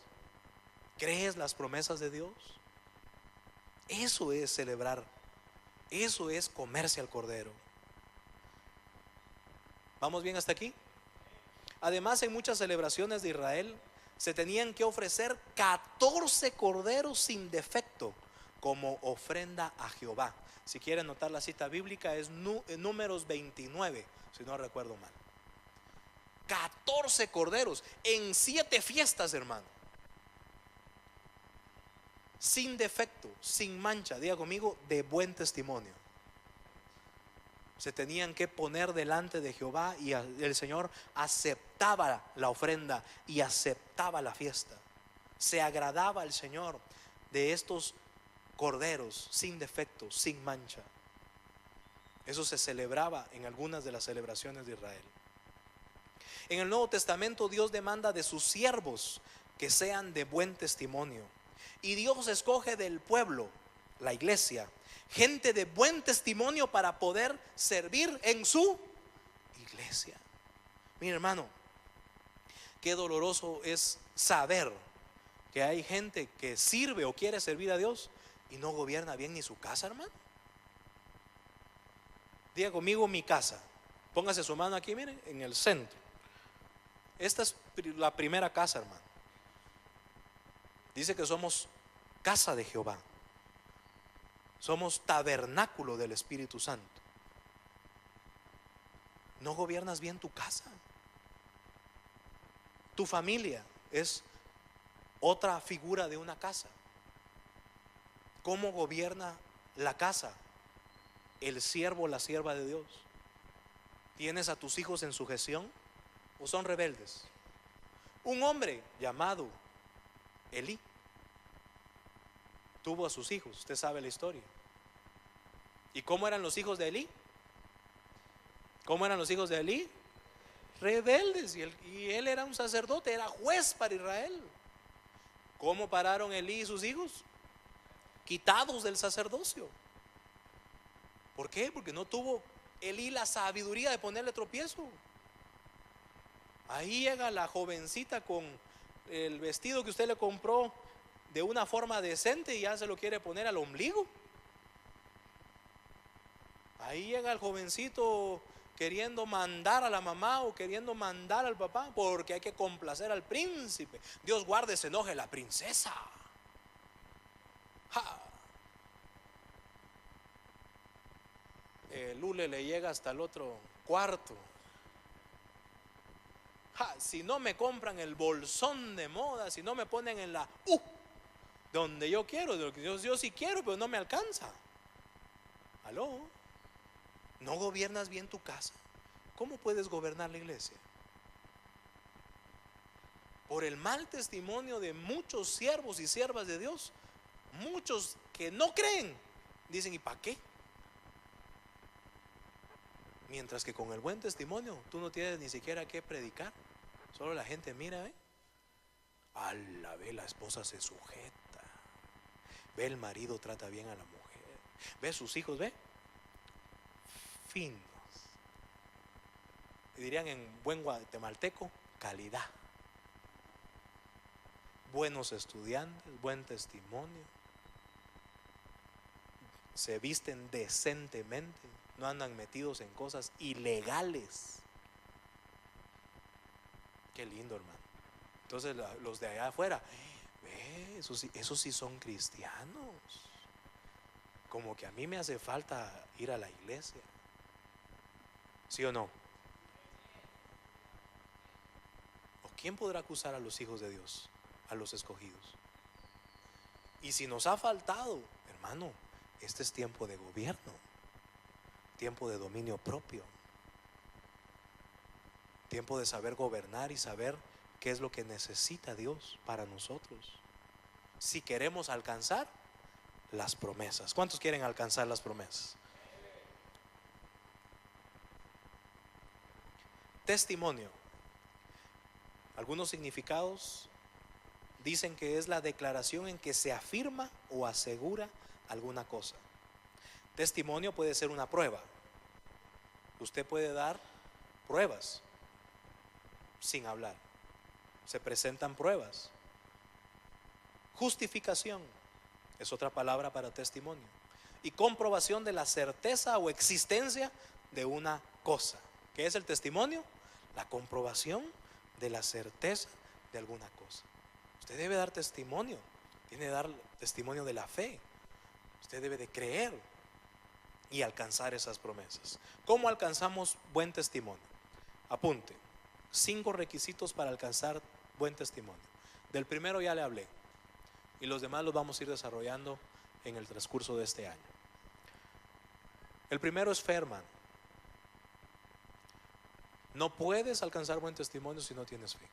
¿Crees las promesas de Dios? Eso es celebrar, eso es comerse al cordero. ¿Vamos bien hasta aquí? Además, en muchas celebraciones de Israel se tenían que ofrecer 14 corderos sin defecto como ofrenda a Jehová. Si quieren notar la cita bíblica, es Números 29, si no recuerdo mal. 14 corderos en 7 fiestas, hermano. Sin defecto, sin mancha, diga conmigo, de buen testimonio. Se tenían que poner delante de Jehová y el Señor aceptaba la ofrenda y aceptaba la fiesta. Se agradaba al Señor de estos corderos sin defecto, sin mancha. Eso se celebraba en algunas de las celebraciones de Israel. En el Nuevo Testamento Dios demanda de sus siervos que sean de buen testimonio. Y Dios escoge del pueblo, la iglesia, gente de buen testimonio para poder servir en su iglesia. Mi hermano, qué doloroso es saber que hay gente que sirve o quiere servir a Dios y no gobierna bien ni su casa, hermano. Diga conmigo: mi casa. Póngase su mano aquí, miren, en el centro. Esta es la primera casa, hermano. Dice que somos casa de Jehová. Somos tabernáculo del Espíritu Santo. ¿No gobiernas bien tu casa? Tu familia es otra figura de una casa. ¿Cómo gobierna la casa el siervo o la sierva de Dios? ¿Tienes a tus hijos en sujeción o son rebeldes? Un hombre llamado Elí tuvo a sus hijos, usted sabe la historia. ¿Y cómo eran los hijos de Elí? ¿Cómo eran los hijos de Elí? Rebeldes. Y él era un sacerdote, era juez para Israel. ¿Cómo pararon Elí y sus hijos? Quitados del sacerdocio. ¿Por qué? Porque no tuvo Elí la sabiduría de ponerle tropiezo. Ahí llega la jovencita con el vestido que usted le compró de una forma decente y ya se lo quiere poner al ombligo. Ahí llega el jovencito queriendo mandar a la mamá o queriendo mandar al papá porque hay que complacer al príncipe. Dios guarde, se enoje la princesa. ¡Ja! El hule le llega hasta el otro cuarto. ¡Ja! Si no me compran el bolsón de moda, si no me ponen en la donde yo quiero, yo sí quiero, pero no me alcanza. ¿Aló? ¿No gobiernas bien tu casa? ¿Cómo puedes gobernar la iglesia? Por el mal testimonio de muchos siervos y siervas de Dios, muchos que no creen, dicen: ¿y para qué? Mientras que con el buen testimonio tú no tienes ni siquiera que predicar. Solo la gente mira, ala, ve, la esposa se sujeta, ve, el marido trata bien a la mujer, ve, sus hijos, ve, finos. Y dirían en buen guatemalteco, calidad. Buenos estudiantes, buen testimonio, se visten decentemente, no andan metidos en cosas ilegales. Qué lindo, hermano. Entonces los de allá afuera, ve, esos sí son cristianos. Como que a mí me hace falta ir a la iglesia. ¿Sí o no? ¿O quién podrá acusar a los hijos de Dios, a los escogidos? Y si nos ha faltado, hermano, este es tiempo de gobierno, tiempo de dominio propio, tiempo de saber gobernar y saber qué es lo que necesita Dios para nosotros, si queremos alcanzar las promesas. ¿Cuántos quieren alcanzar las promesas? Testimonio. Algunos significados dicen que es la declaración en que se afirma o asegura alguna cosa. Testimonio puede ser una prueba. Usted puede dar pruebas sin hablar. Se presentan pruebas. Justificación es otra palabra para testimonio. Y comprobación de la certeza o existencia de una cosa. ¿Qué es el testimonio? La comprobación de la certeza de alguna cosa. Usted debe dar testimonio. Tiene que dar testimonio de la fe. Usted debe de creer y alcanzar esas promesas. ¿Cómo alcanzamos buen testimonio? Apunte: 5 requisitos para alcanzar buen testimonio. Del primero ya le hablé, y los demás los vamos a ir desarrollando en el transcurso de este año. El primero es fe, hermano. No puedes alcanzar buen testimonio si no tienes fe.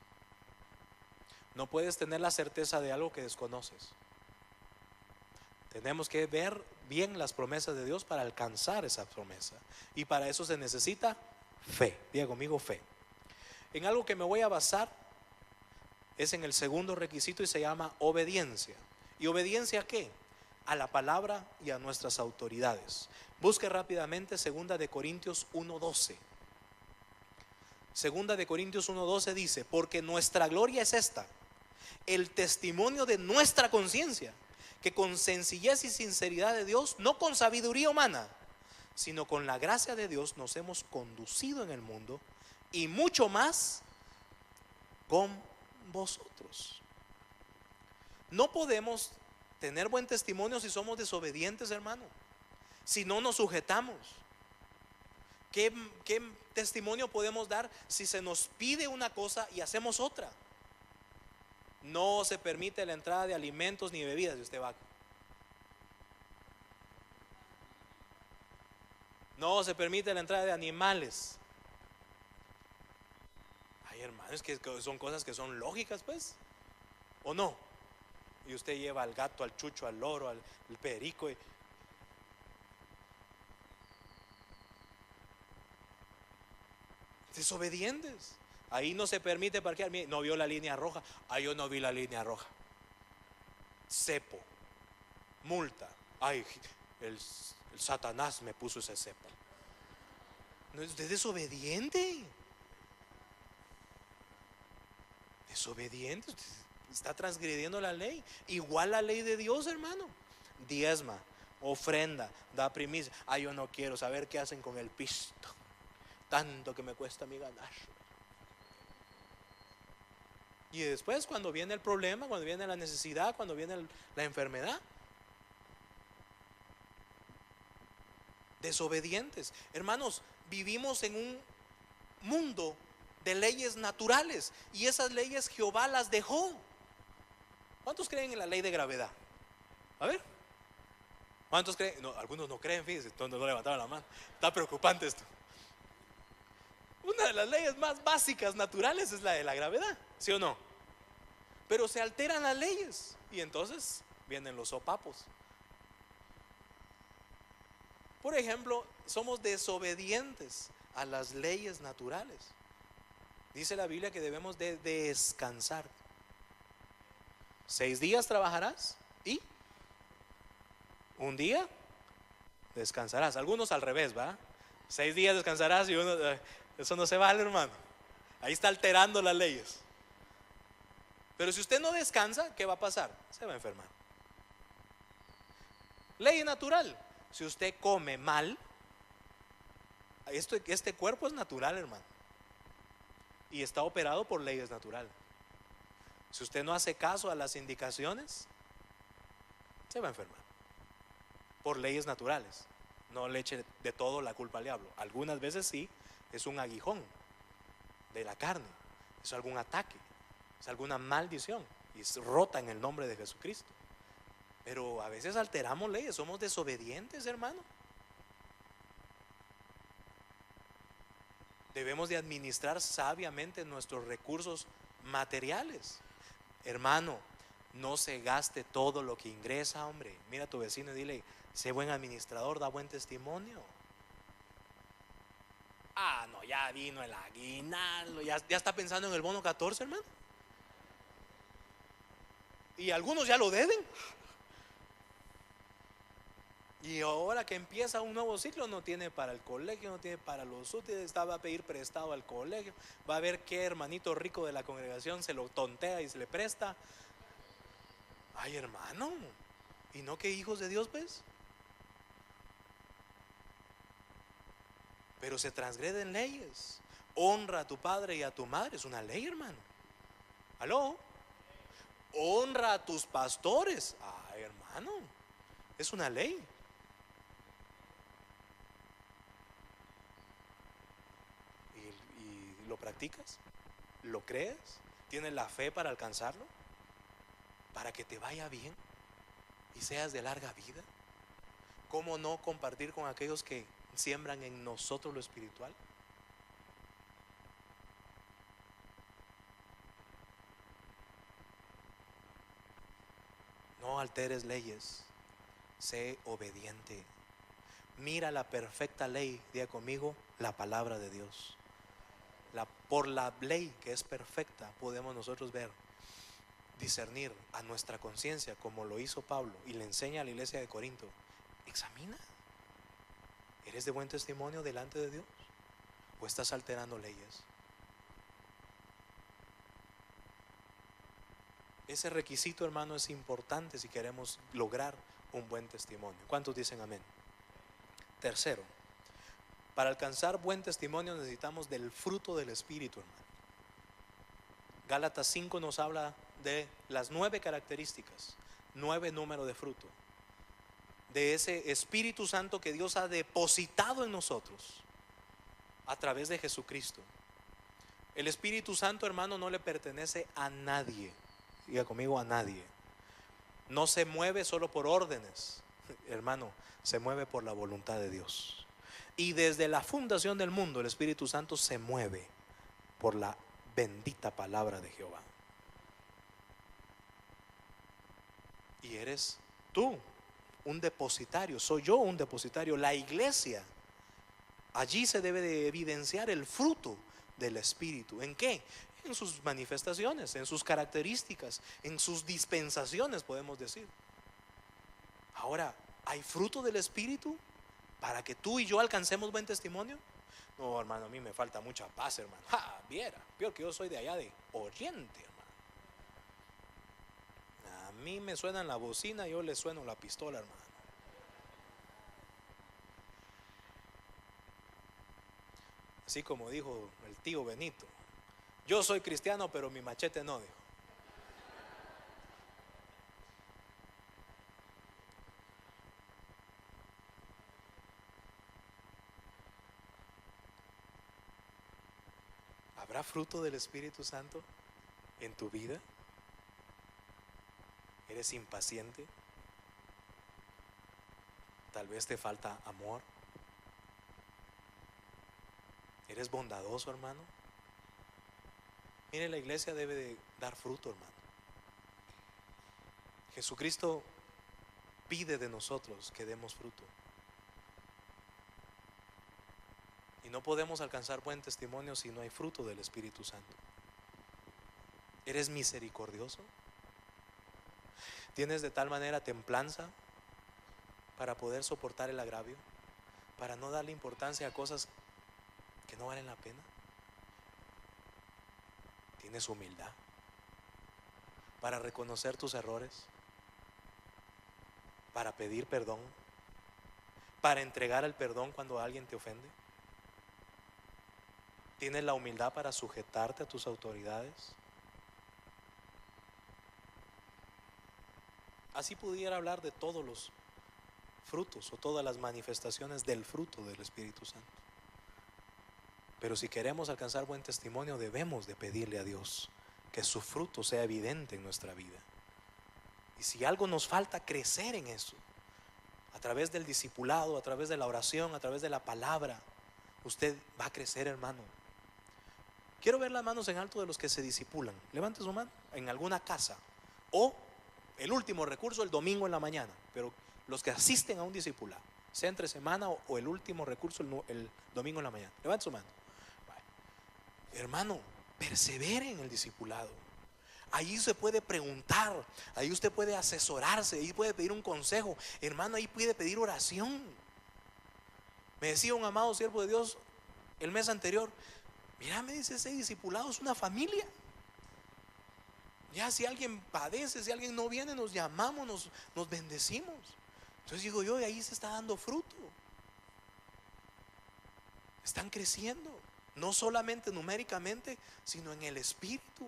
No puedes tener la certeza de algo que desconoces. Tenemos que ver bien las promesas de Dios para alcanzar esa promesa, y para eso se necesita fe. Diga conmigo, fe. En algo que me voy a basar es en el segundo requisito, y se llama obediencia. ¿Y obediencia a qué? A la palabra y a nuestras autoridades. Busque rápidamente 2 de Corintios 1:12. 2 de Corintios 1:12 dice: porque nuestra gloria es esta, el testimonio de nuestra conciencia, que con sencillez y sinceridad de Dios, no con sabiduría humana, sino con la gracia de Dios, nos hemos conducido en el mundo, y mucho más con vosotros. No podemos tener buen testimonio si somos desobedientes, hermano, si no nos sujetamos. ¿Qué testimonio podemos dar si se nos pide una cosa y hacemos otra? No se permite la entrada de alimentos ni bebidas. Y usted va. No se permite la entrada de animales. Ay, hermanos, que son cosas que son lógicas, pues, ¿o no? Y usted lleva al gato, al chucho, al loro, al perico. Desobedientes. Ahí no se permite parquear. No vio la línea roja. Ay, yo no vi la línea roja. Cepo, multa. Ay, el Satanás me puso ese cepo. No, usted es desobediente. Desobediente. Usted está transgrediendo la ley. Igual la ley de Diezma. ofrenda, da primicia. Yo no quiero saber qué hacen con el pisto, tanto que me cuesta a mí ganar. Y después, cuando viene el problema, cuando viene la necesidad, cuando viene la enfermedad, desobedientes. Hermanos, vivimos en un mundo de leyes naturales, y esas leyes Jehová las dejó. ¿Cuántos creen en la ley de gravedad? A ver, ¿cuántos creen? No, algunos no creen, fíjense, entonces no levantaron la mano. Está preocupante esto. Una de las leyes más básicas naturales es la de la gravedad, ¿sí o no? Pero se alteran las leyes y entonces vienen los sopapos. Por ejemplo, somos desobedientes a las leyes naturales. Dice la Biblia que debemos de descansar. 6 días trabajarás y un día descansarás. Algunos al revés, ¿va? 6 días descansarás y uno, eso no se vale, hermano. Ahí está alterando las leyes. Pero si usted no descansa, ¿qué va a pasar? Se va a enfermar. Ley natural. Si usted come mal, este cuerpo es natural, hermano, y está operado por leyes naturales. Si usted no hace caso a las indicaciones, se va a enfermar por leyes naturales. No le eche de todo la culpa al diablo. Algunas veces sí, es un aguijón de la carne, es algún ataque, es alguna maldición, y es rota en el nombre de Jesucristo. Pero a veces alteramos leyes, somos desobedientes, hermano. Debemos de administrar sabiamente nuestros recursos materiales. Hermano, no se gaste todo lo que ingresa, hombre. Mira a tu vecino y dile: sé buen administrador, da buen testimonio. No, ya vino el aguinaldo, ya está pensando en el bono 14, hermano. Y algunos ya lo deben. Y ahora que empieza un nuevo ciclo, no tiene para el colegio, no tiene para los útiles, va a pedir prestado al colegio, va a ver qué hermanito rico de la congregación se lo tontea y se le presta. Ay, hermano, ¿y no que hijos de Dios, ves? Pero se transgreden leyes. Honra a tu padre y a tu madre, es una ley, hermano. ¿Aló? Honra a tus pastores. Ay, hermano, es una ley. ¿Y lo practicas? ¿Lo crees? ¿Tienes la fe para alcanzarlo? ¿Para que te vaya bien y seas de larga vida? ¿Cómo no compartir con aquellos que siembran en nosotros lo espiritual? No alteres leyes, sé obediente. Mira la perfecta ley, diga conmigo, la palabra de Dios. Por la ley que es perfecta podemos nosotros ver, discernir a nuestra conciencia, como lo hizo Pablo y le enseña a la iglesia de Corinto. Examina, ¿eres de buen testimonio delante de Dios o estás alterando leyes? Ese requisito, hermano, es importante si queremos lograr un buen testimonio. ¿Cuántos dicen amén? Tercero, para alcanzar buen testimonio necesitamos del fruto del Espíritu, hermano. Gálatas 5 nos habla de las 9 características, 9 números de fruto, de ese Espíritu Santo que Dios ha depositado en nosotros a través de Jesucristo. El Espíritu Santo, hermano, no le pertenece a nadie. Diga conmigo, a nadie. No se mueve solo por órdenes, hermano, se mueve por la voluntad de Dios. Y desde la fundación del mundo el Espíritu Santo se mueve por la bendita palabra de Jehová. Y eres tú un depositario, soy yo un depositario, la iglesia. Allí se debe de evidenciar el fruto del Espíritu. ¿En qué? En sus manifestaciones, en sus características, en sus dispensaciones, podemos decir. Ahora, ¿hay fruto del Espíritu para que tú y yo alcancemos buen testimonio? No, hermano, a mí me falta mucha paz, hermano. Viera, peor que yo soy de allá de Oriente, hermano. A mí me suena la bocina, yo le sueno la pistola, hermano. Así como dijo el tío Benito: yo soy cristiano, pero mi machete no, dijo. ¿Habrá fruto del Espíritu Santo en tu vida? ¿Eres impaciente? Tal vez te falta amor. ¿Eres bondadoso, hermano? Mire, la iglesia debe de dar fruto, hermano. Jesucristo pide de nosotros que demos fruto. Y no podemos alcanzar buen testimonio si no hay fruto del Espíritu Santo. ¿Eres misericordioso? ¿Tienes de tal manera templanza para poder soportar el agravio? Para no darle importancia a cosas que no valen la pena. ¿Tienes humildad para reconocer tus errores? Para pedir perdón, para entregar el perdón cuando alguien te ofende. ¿Tienes la humildad para sujetarte a tus autoridades? Así pudiera hablar de todos los frutos o todas las manifestaciones del fruto del Espíritu Santo. Pero si queremos alcanzar buen testimonio, debemos de pedirle a Dios que su fruto sea evidente en nuestra vida. Y si algo nos falta, crecer en eso, a través del discipulado, a través de la oración, a través de la palabra, usted va a crecer, hermano. Quiero ver las manos en alto de los que se discipulan. Levante su mano en alguna casa, o el último recurso el domingo en la mañana, pero los que asisten a un discipulado, sea entre semana o el último recurso el domingo en la mañana. Levante su mano. Hermano, persevere en el discipulado. Ahí se puede preguntar, ahí usted puede asesorarse, ahí puede pedir un consejo, hermano, ahí puede pedir oración. Me decía un amado siervo de Dios el mes anterior: mira, me dice, ese discipulado es una familia. Ya si alguien padece, si alguien no viene, nos llamamos, nos bendecimos. Entonces digo yo, y ahí se está dando fruto. Están creciendo, no solamente numéricamente, sino en el espíritu.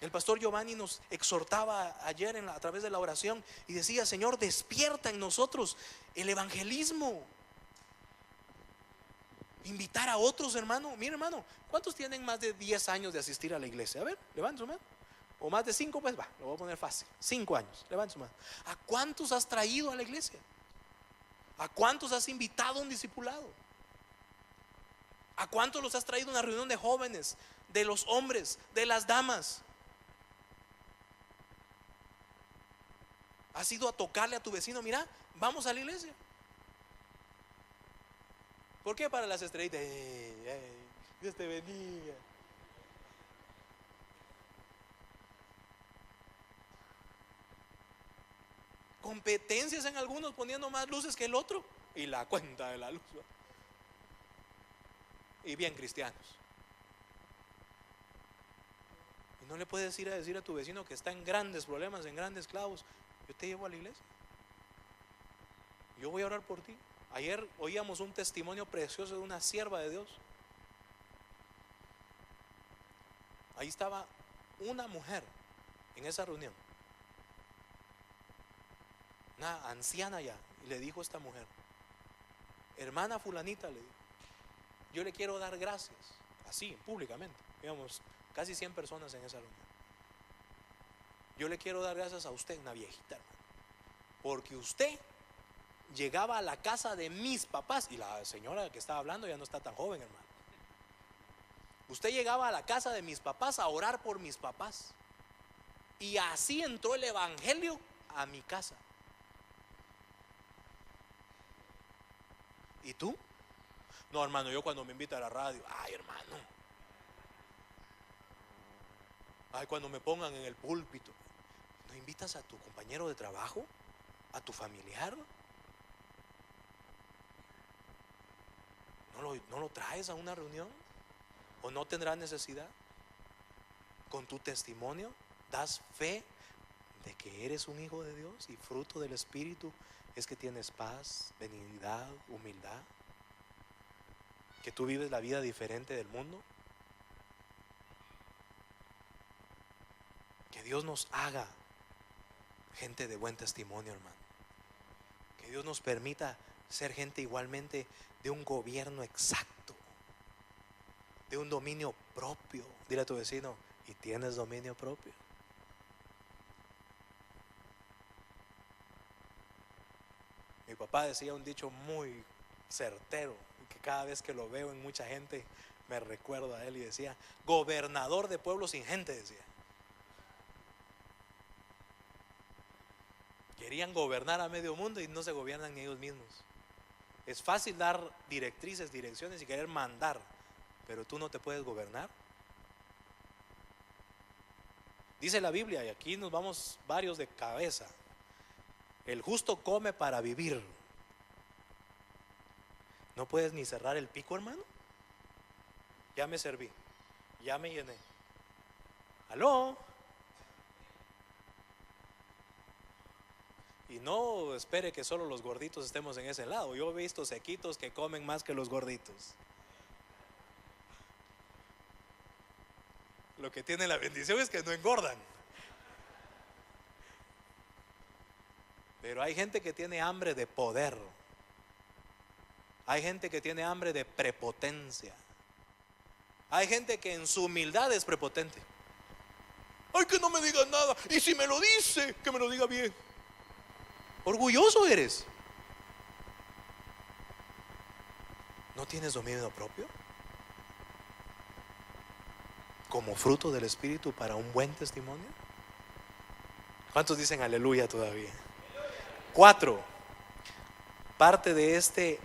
El pastor Giovanni nos exhortaba ayer a través de la oración y decía: Señor, despierta en nosotros el evangelismo. Invitar a otros, hermano. Mira, hermano, ¿cuántos tienen más de 10 años de asistir a la iglesia? A ver, levanta su mano. O más de 5, pues va, lo voy a poner fácil. 5 años, levanta su mano. ¿A cuántos has traído a la iglesia? ¿A cuántos has invitado a un discipulado? ¿A cuántos los has traído a una reunión de jóvenes, de los hombres, de las damas? ¿Has ido a tocarle a tu vecino? Mira, vamos a la iglesia. ¿Por qué para las estrellitas? Dios te bendiga. Competencias en algunos, poniendo más luces que el otro, y la cuenta de la luz. Y bien cristianos. Y no le puedes ir a decir a tu vecino que está en grandes problemas, en grandes clavos: yo te llevo a la iglesia, yo voy a orar por ti. Ayer oíamos un testimonio precioso de una sierva de Dios. Ahí estaba una mujer en esa reunión, una anciana ya, y le dijo a esta mujer: hermana fulanita, le dijo, yo le quiero dar gracias, así públicamente, digamos, casi 100 personas en esa reunión. Yo le quiero dar gracias a usted, una viejita, hermano, porque usted llegaba a la casa de mis papás, y la señora que estaba hablando ya no está tan joven, hermano. Usted llegaba a la casa de mis papás a orar por mis papás, y así entró el evangelio a mi casa. ¿Y tú? No, hermano, yo cuando me invita a la radio, ay, hermano, ay, cuando me pongan en el púlpito. ¿No invitas a tu compañero de trabajo? ¿A tu familiar? ¿No lo traes a una reunión? ¿O no tendrás necesidad? Con tu testimonio das fe de que eres un hijo de Dios, y fruto del Espíritu es que tienes paz, benignidad, humildad. que tú vives la vida diferente del mundo. Que Dios nos haga gente de buen testimonio, hermano. Que Dios nos permita ser gente igualmente de un gobierno exacto, de un dominio propio. Dile a tu vecino: ¿y tienes dominio propio? Mi papá decía un dicho muy certero, que cada vez que lo veo en mucha gente me recuerdo a él, y decía: gobernador de pueblos sin gente, decía. Querían gobernar a medio mundo y no se gobiernan ellos mismos. Es fácil dar directrices, direcciones y querer mandar, pero tú no te puedes gobernar. Dice la Biblia, y aquí nos vamos varios de cabeza: el justo come para vivir. ¿No puedes ni cerrar el pico, hermano? Ya me serví, ya me llené. ¿Aló? Y no espere que solo los gorditos estemos en ese lado. Yo he visto sequitos que comen más que los gorditos. Lo que tiene la bendición es que no engordan. Pero hay gente que tiene hambre de poder. Hay gente que tiene hambre de prepotencia. Hay gente que en su humildad es prepotente. Ay, que no me digas nada. Y si me lo dice, que me lo diga bien. Orgulloso eres. ¿No tienes dominio propio? Como fruto del Espíritu para un buen testimonio. ¿Cuántos dicen aleluya todavía? 4. Parte de este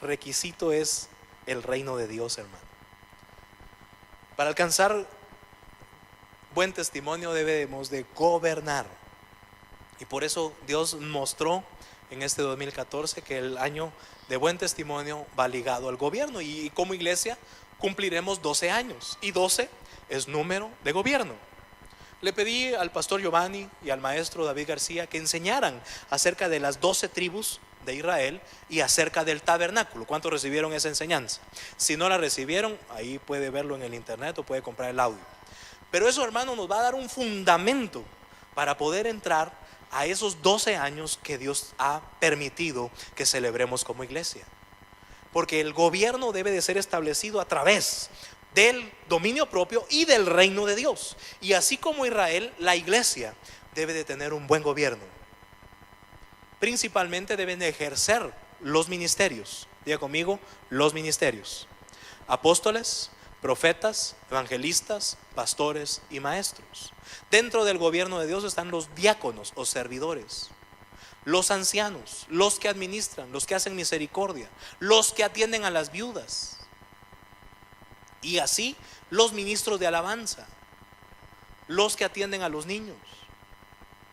requisito es el reino de Dios, hermano. Para alcanzar buen testimonio debemos de gobernar. Y por eso Dios mostró en este 2014 que el año de buen testimonio va ligado al gobierno. Y como iglesia cumpliremos 12 años. Y 12 es número de gobierno. Le pedí al pastor Giovanni y al maestro David García que enseñaran acerca de las 12 tribus de Israel y acerca del tabernáculo. ¿Cuántos recibieron esa enseñanza? Si no la recibieron, ahí puede verlo en el internet o puede comprar el audio. Pero eso, hermano, nos va a dar un fundamento para poder entrar a esos 12 años que Dios ha permitido que celebremos como iglesia. Porque el gobierno debe de ser establecido a través del dominio propio y del reino de Dios. Y así como Israel, la iglesia debe de tener un buen gobierno. Principalmente deben de ejercer los ministerios. Diga conmigo: los ministerios. Apóstoles, profetas, evangelistas, pastores y maestros. Dentro del gobierno de Dios están los diáconos o servidores, los ancianos, los que administran, los que hacen misericordia, los que atienden a las viudas, y así los ministros de alabanza, los que atienden a los niños,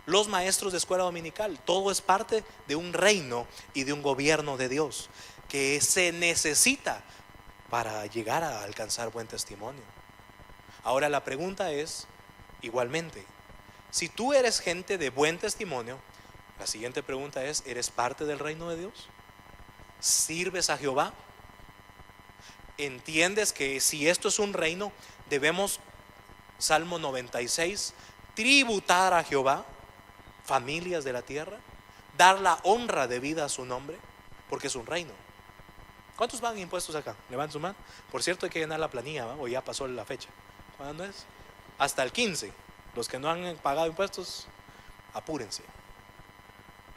los maestros de escuela dominical. Todo es parte de un reino y de un gobierno de Dios que se necesita para llegar a alcanzar buen testimonio. Ahora la pregunta es, igualmente, si tú eres gente de buen testimonio, la siguiente pregunta es: ¿eres parte del reino de Dios? ¿Sirves a Jehová? ¿Entiendes que si esto es un reino, debemos, Salmo 96, tributar a Jehová, familias de la tierra, dar la honra debida a su nombre, porque es un reino? ¿Cuántos pagan impuestos acá? Levanten su mano. Por cierto, hay que llenar la planilla, ¿va? O ya pasó la fecha. ¿Cuándo es? Hasta el 15. Los que no han pagado impuestos, apúrense.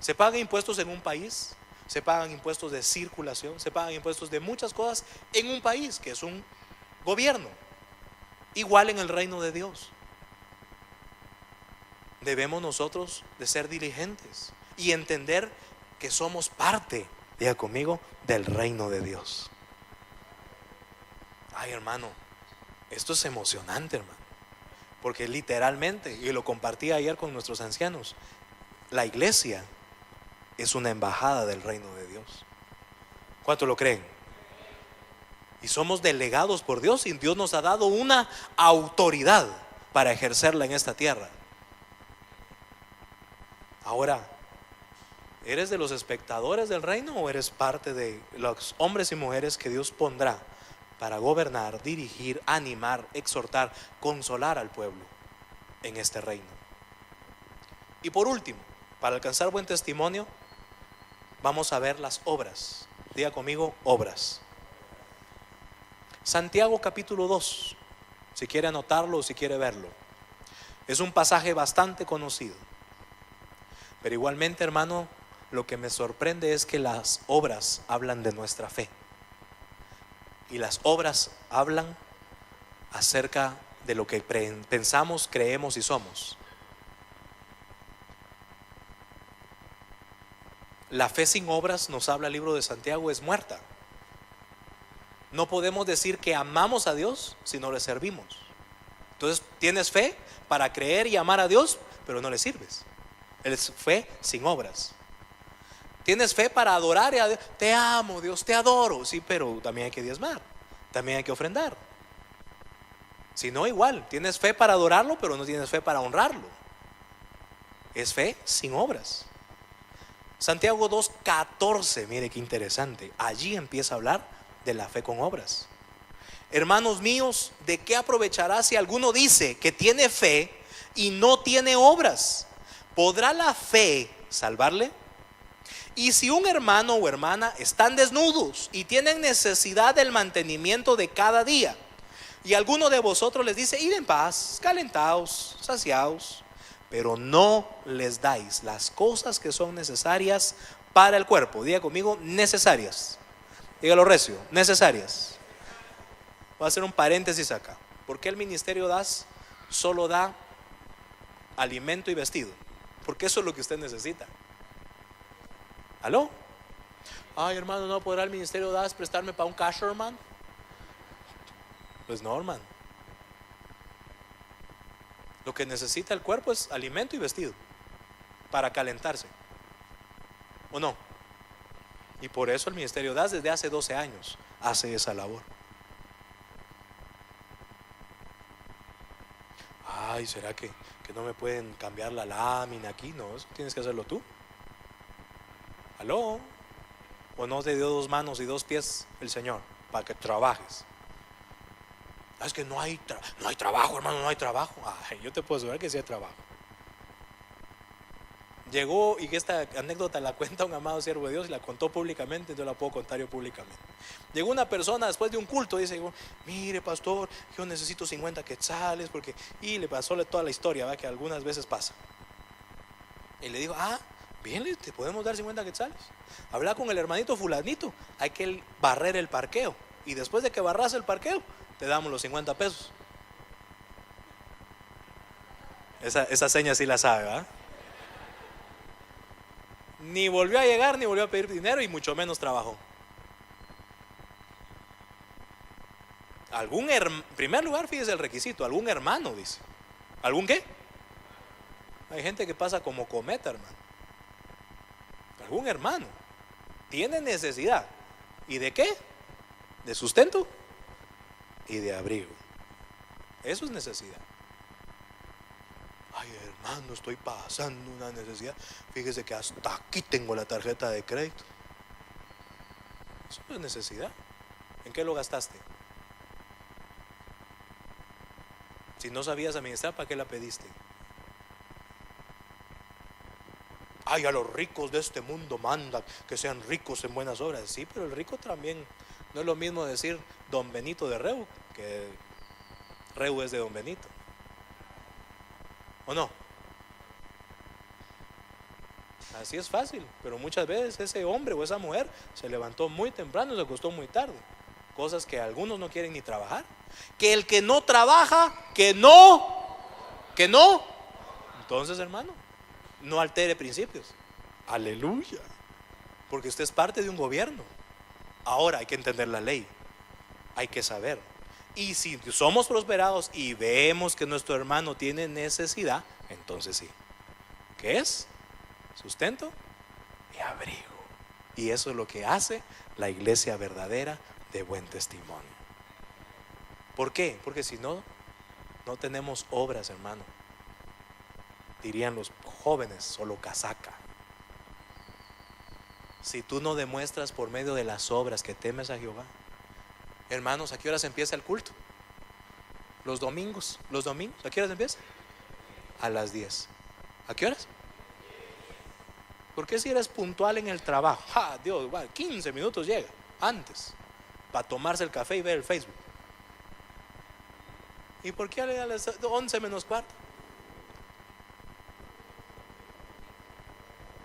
Se pagan impuestos en un país, se pagan impuestos de circulación, se pagan impuestos de muchas cosas en un país que es un gobierno. Igual en el reino de Dios. Debemos nosotros de ser diligentes y entender que somos parte, diga conmigo, del reino de Dios. Ay, hermano, esto es emocionante, hermano, porque literalmente, y lo compartí ayer con nuestros ancianos, la iglesia es una embajada del reino de Dios. ¿Cuántos lo creen? Y somos delegados por Dios, y Dios nos ha dado una autoridad para ejercerla en esta tierra. Ahora, ¿eres de los espectadores del reino o eres parte de los hombres y mujeres que Dios pondrá para gobernar, dirigir, animar, exhortar, consolar al pueblo en este reino. Y por último, para alcanzar buen testimonio, vamos a ver las obras. Diga conmigo, obras. Santiago capítulo 2, si quiere anotarlo o si quiere verlo. Es un pasaje bastante conocido. Pero igualmente, hermano, lo que me sorprende es que las obras hablan de nuestra fe. Y las obras hablan acerca de lo que pensamos, creemos y somos. La fe sin obras, nos habla el libro de Santiago, es muerta. No podemos decir que amamos a Dios si no le servimos. Entonces tienes fe para creer y amar a Dios, pero no le sirves. Es fe sin obras. Tienes fe para adorar a Dios. Te amo, Dios, te adoro. Sí, pero también hay que diezmar, también hay que ofrendar. Si no, igual, tienes fe para adorarlo, pero no tienes fe para honrarlo. Es fe sin obras. Santiago 2:14, mire qué interesante. Allí empieza a hablar de la fe con obras. Hermanos míos, ¿de qué aprovechará si alguno dice que tiene fe y no tiene obras? ¿Podrá la fe salvarle? Y si un hermano o hermana están desnudos y tienen necesidad del mantenimiento de cada día, y alguno de vosotros les dice: id en paz, calentaos, saciaos, pero no les dais las cosas que son necesarias para el cuerpo. Diga conmigo, necesarias. Dígalo recio, necesarias. Voy a hacer un paréntesis acá. ¿Por qué el ministerio DAS solo da alimento y vestido? Porque eso es lo que usted necesita. ¿Aló? Ay, hermano, ¿no podrá el ministerio DAS prestarme para un cash, hermano? Pues no, hermano. Lo que necesita el cuerpo es alimento y vestido para calentarse, ¿o no? Y por eso el ministerio DAS desde hace 12 años hace esa labor. Ay, ¿será que no me pueden cambiar la lámina aquí? No, eso tienes que hacerlo tú. ¿Aló? ¿O no te dio 2 manos y 2 pies el Señor para que trabajes? Es que no hay trabajo, hermano, no hay trabajo. Ay, yo te puedo asegurar que sí hay trabajo. Llegó, y esta anécdota la cuenta un amado siervo de Dios y la contó públicamente, yo la puedo contar yo públicamente. Llegó una persona después de un culto y dice: mire, pastor, yo necesito 50 quetzales porque... Y le pasó toda la historia, ¿verdad? Que algunas veces pasa. Y le dijo: bien, te podemos dar 50 quetzales. Habla con el hermanito fulanito, hay que barrer el parqueo, y después de que barras el parqueo te damos los 50 pesos. Esa seña sí la sabe, ¿verdad? Ni volvió a llegar, ni volvió a pedir dinero, y mucho menos trabajó. En primer lugar, fíjese el requisito: algún hermano, dice. ¿Algún qué? Hay gente que pasa como cometa, hermano. Algún hermano tiene necesidad. ¿Y de qué? De sustento y de abrigo. Eso es necesidad. Ay, hermano, estoy pasando una necesidad. Fíjese que hasta aquí tengo la tarjeta de crédito. Eso no es necesidad. ¿En qué lo gastaste? Si no sabías administrar, ¿para qué la pediste? Ay, a los ricos de este mundo manda que sean ricos en buenas obras. Sí, pero el rico también. No es lo mismo decir Don Benito de Reu que Reu es de Don Benito, ¿o no? Así es fácil, pero muchas veces ese hombre o esa mujer se levantó muy temprano y se acostó muy tarde. Cosas que algunos no quieren ni trabajar. Que el que no trabaja, que no. Entonces, hermano, no altere principios. Aleluya. Porque usted es parte de un gobierno. Ahora hay que entender la ley. Hay que saber. Y si somos prosperados y vemos que nuestro hermano tiene necesidad, entonces sí. ¿Qué es? Sustento y abrigo. Y eso es lo que hace la iglesia verdadera de buen testimonio. ¿Por qué? Porque si no, no tenemos obras, hermano. Dirían los jóvenes, solo casaca. Si tú no demuestras por medio de las obras que temes a Jehová, Hermanos, ¿a qué horas empieza el culto? Los domingos, ¿a qué horas empieza? A las 10. ¿A qué horas? ¿Por qué si eres puntual en el trabajo? Dios, 15 minutos llega antes para tomarse el café y ver el Facebook. ¿Y por qué a las 11 menos cuarto?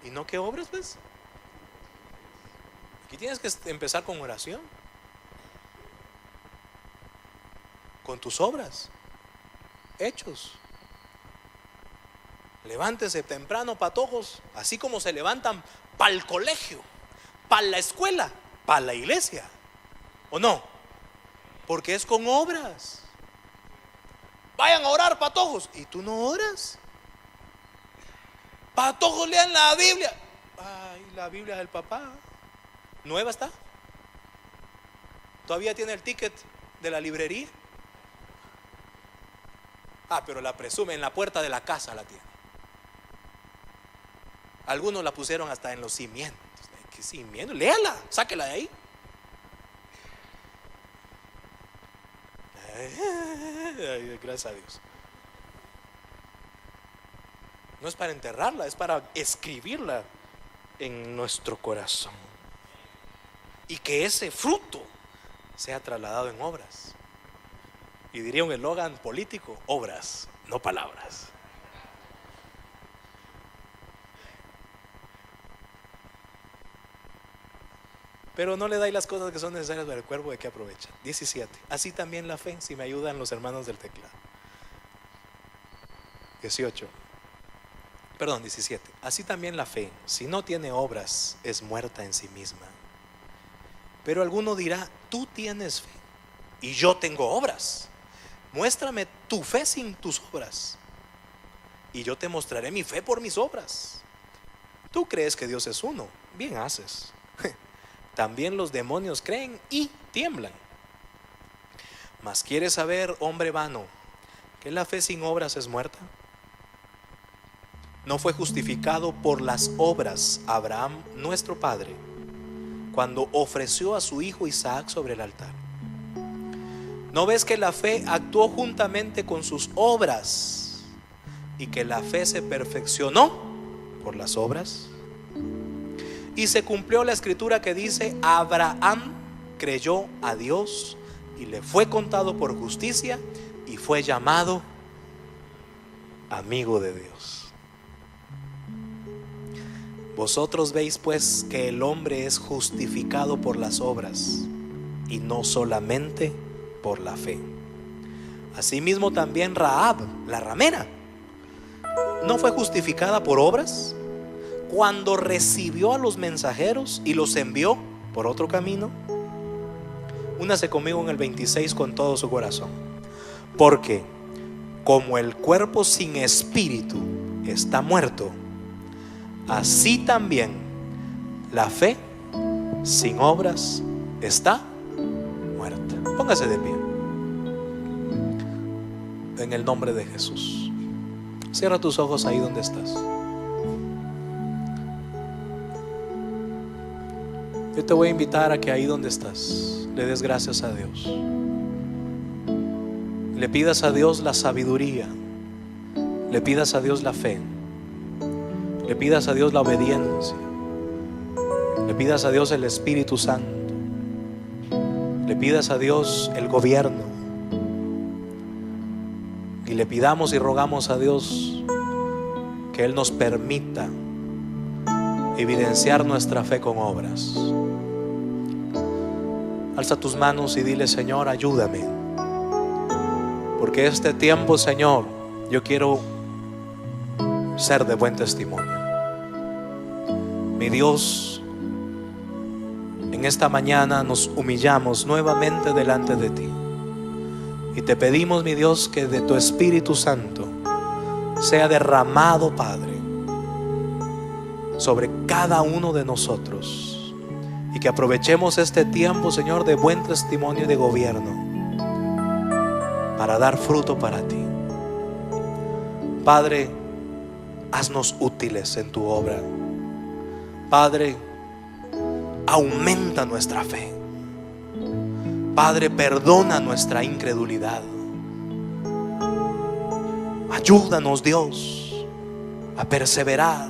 ¿Y no qué obras, pues? Aquí tienes que empezar con oración, con tus obras, hechos. Levántese temprano, patojos, así como se levantan para el colegio, para la escuela, para la iglesia, ¿o no? Porque es con obras. Vayan a orar, patojos, y tú no oras. Patojos, lean la Biblia. Ay, la Biblia del papá, nueva está. Todavía tiene el ticket de la librería. Pero la presume en la puerta de la casa, la tiene. Algunos la pusieron hasta en los cimientos. ¿Qué cimientos? Léala, sáquela de ahí. Ay, gracias a Dios. No es para enterrarla, es para escribirla en nuestro corazón. Y que ese fruto sea trasladado en obras. Y diría un eslogan político: obras, no palabras. Pero no le dais las cosas que son necesarias para el cuerpo, ¿de qué aprovecha? 17. Así también la fe, si me ayudan los hermanos del teclado. 18. Perdón, 17. Así también la fe, si no tiene obras, es muerta en sí misma. Pero alguno dirá: tú tienes fe y yo tengo obras. Muéstrame tu fe sin tus obras, y yo te mostraré mi fe por mis obras. Tú crees que Dios es uno, bien haces. También los demonios creen y tiemblan. Mas ¿quieres saber, hombre vano, que la fe sin obras es muerta? ¿No fue justificado por las obras Abraham, nuestro padre, cuando ofreció a su hijo Isaac sobre el altar? ¿No ves que la fe actuó juntamente con sus obras y que la fe se perfeccionó por las obras? Y se cumplió la escritura que dice: Abraham creyó a Dios y le fue contado por justicia y fue llamado amigo de Dios. Vosotros veis pues que el hombre es justificado por las obras y no solamente por la fe. Asimismo también Rahab, la ramera, ¿no fue justificada por obras cuando recibió a los mensajeros y los envió por otro camino? Únase conmigo en el 26 con todo su corazón. Porque como el cuerpo sin espíritu está muerto, así también la fe sin obras está muerta. Póngase de pie en el nombre de Jesús. Cierra tus ojos ahí donde estás. Yo te voy a invitar a que ahí donde estás le des gracias a Dios. Le pidas a Dios la sabiduría. Le pidas a Dios la fe. Le pidas a Dios la obediencia. Le pidas a Dios el Espíritu Santo. Le pidas a Dios el gobierno. Y le pidamos y rogamos a Dios que Él nos permita evidenciar nuestra fe con obras. Alza tus manos y dile: Señor, ayúdame, porque este tiempo, Señor, yo quiero ser de buen testimonio. Mi Dios, en esta mañana nos humillamos nuevamente delante de ti y te pedimos, mi Dios, que de tu Espíritu Santo sea derramado, Padre, sobre cada uno de nosotros, y que aprovechemos este tiempo, Señor, de buen testimonio y de gobierno para dar fruto para ti. Padre, haznos útiles en tu obra. Padre, aumenta nuestra fe. Padre, perdona nuestra incredulidad. Ayúdanos, Dios, a perseverar,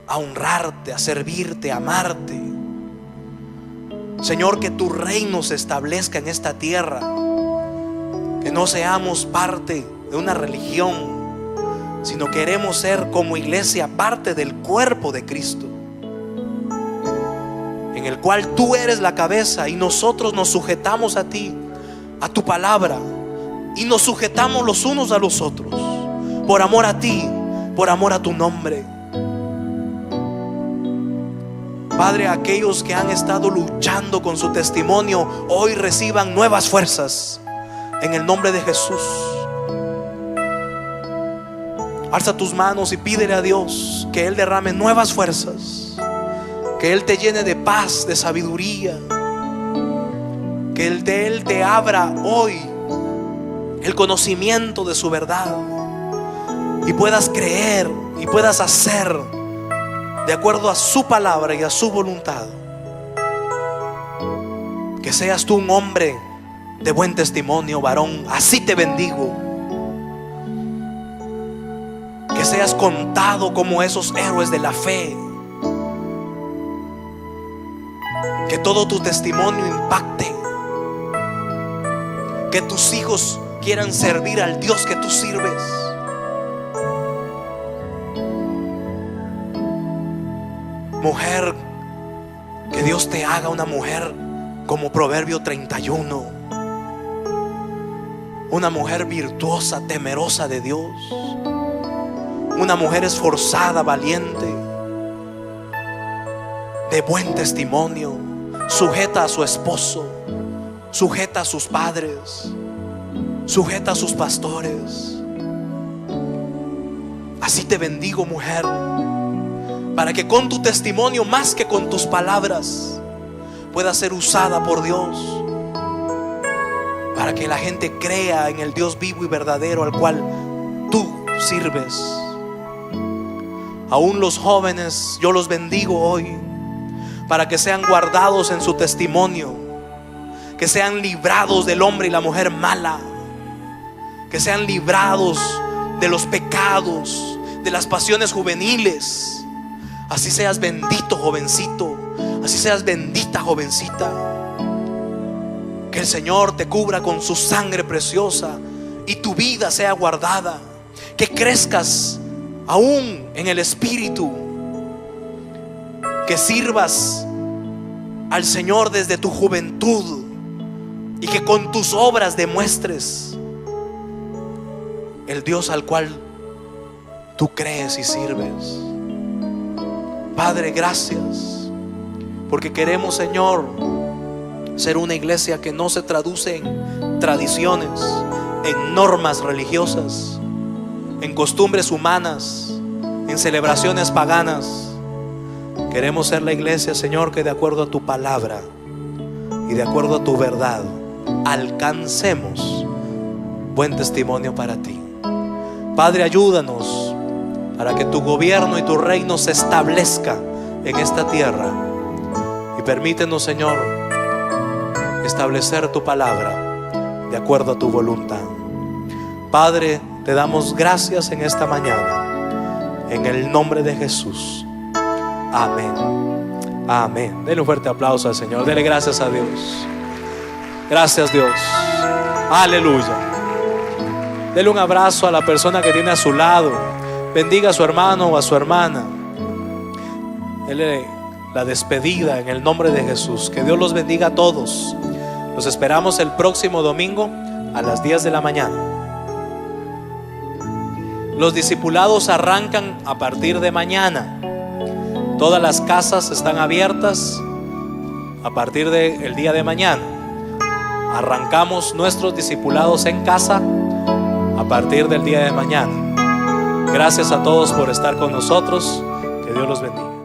a honrarte, a servirte, a amarte. Señor, que tu reino se establezca en esta tierra. Que no seamos parte de una religión, sino queremos ser como iglesia parte del cuerpo de Cristo, en el cual tú eres la cabeza y nosotros nos sujetamos a ti, a tu palabra, y nos sujetamos los unos a los otros por amor a ti, por amor a tu nombre. Padre, aquellos que han estado luchando con su testimonio, hoy reciban nuevas fuerzas en el nombre de Jesús. Alza tus manos y pídele a Dios que Él derrame nuevas fuerzas, que Él te llene de paz, de sabiduría, que Él te abra hoy el conocimiento de su verdad y puedas creer y puedas hacer de acuerdo a su palabra y a su voluntad. Que seas tú un hombre de buen testimonio, varón, así te bendigo. Que seas contado como esos héroes de la fe. Que todo tu testimonio impacte. Que tus hijos quieran servir al Dios que tú sirves. Mujer, que Dios te haga una mujer como Proverbio 31. Una mujer virtuosa, temerosa de Dios. Una mujer esforzada, valiente, de buen testimonio, sujeta a su esposo, sujeta a sus padres, sujeta a sus pastores. Así te bendigo, mujer, para que con tu testimonio, más que con tus palabras, puedas ser usada por Dios, para que la gente crea en el Dios vivo y verdadero al cual tú sirves. Aún los jóvenes, yo los bendigo hoy, para que sean guardados en su testimonio, que sean librados del hombre y la mujer mala, que sean librados de los pecados, de las pasiones juveniles. Así seas bendito, jovencito, así seas bendita, jovencita. Que el Señor te cubra con su sangre preciosa y tu vida sea guardada. Que crezcas aún en el Espíritu, que sirvas al Señor desde tu juventud y que con tus obras demuestres el Dios al cual tú crees y sirves. Padre, gracias, porque queremos, Señor, ser una iglesia que no se traduce en tradiciones, en normas religiosas, en costumbres humanas, en celebraciones paganas. Queremos ser la iglesia, Señor, que de acuerdo a tu palabra y de acuerdo a tu verdad alcancemos buen testimonio para ti. Padre, ayúdanos para que tu gobierno y tu reino se establezca en esta tierra, y permítenos, Señor, establecer tu palabra de acuerdo a tu voluntad. Padre, te damos gracias en esta mañana, en el nombre de Jesús. Amén. Amén. Denle un fuerte aplauso al Señor. Dele gracias a Dios. Gracias, Dios. Aleluya. Dele un abrazo a la persona que tiene a su lado. Bendiga a su hermano o a su hermana. Dele la despedida en el nombre de Jesús. Que Dios los bendiga a todos. Los esperamos el próximo domingo a las 10 de la mañana. Los discipulados arrancan a partir de mañana. Todas las casas están abiertas a partir del día de mañana. Arrancamos nuestros discipulados en casa a partir del día de mañana. Gracias a todos por estar con nosotros. Que Dios los bendiga.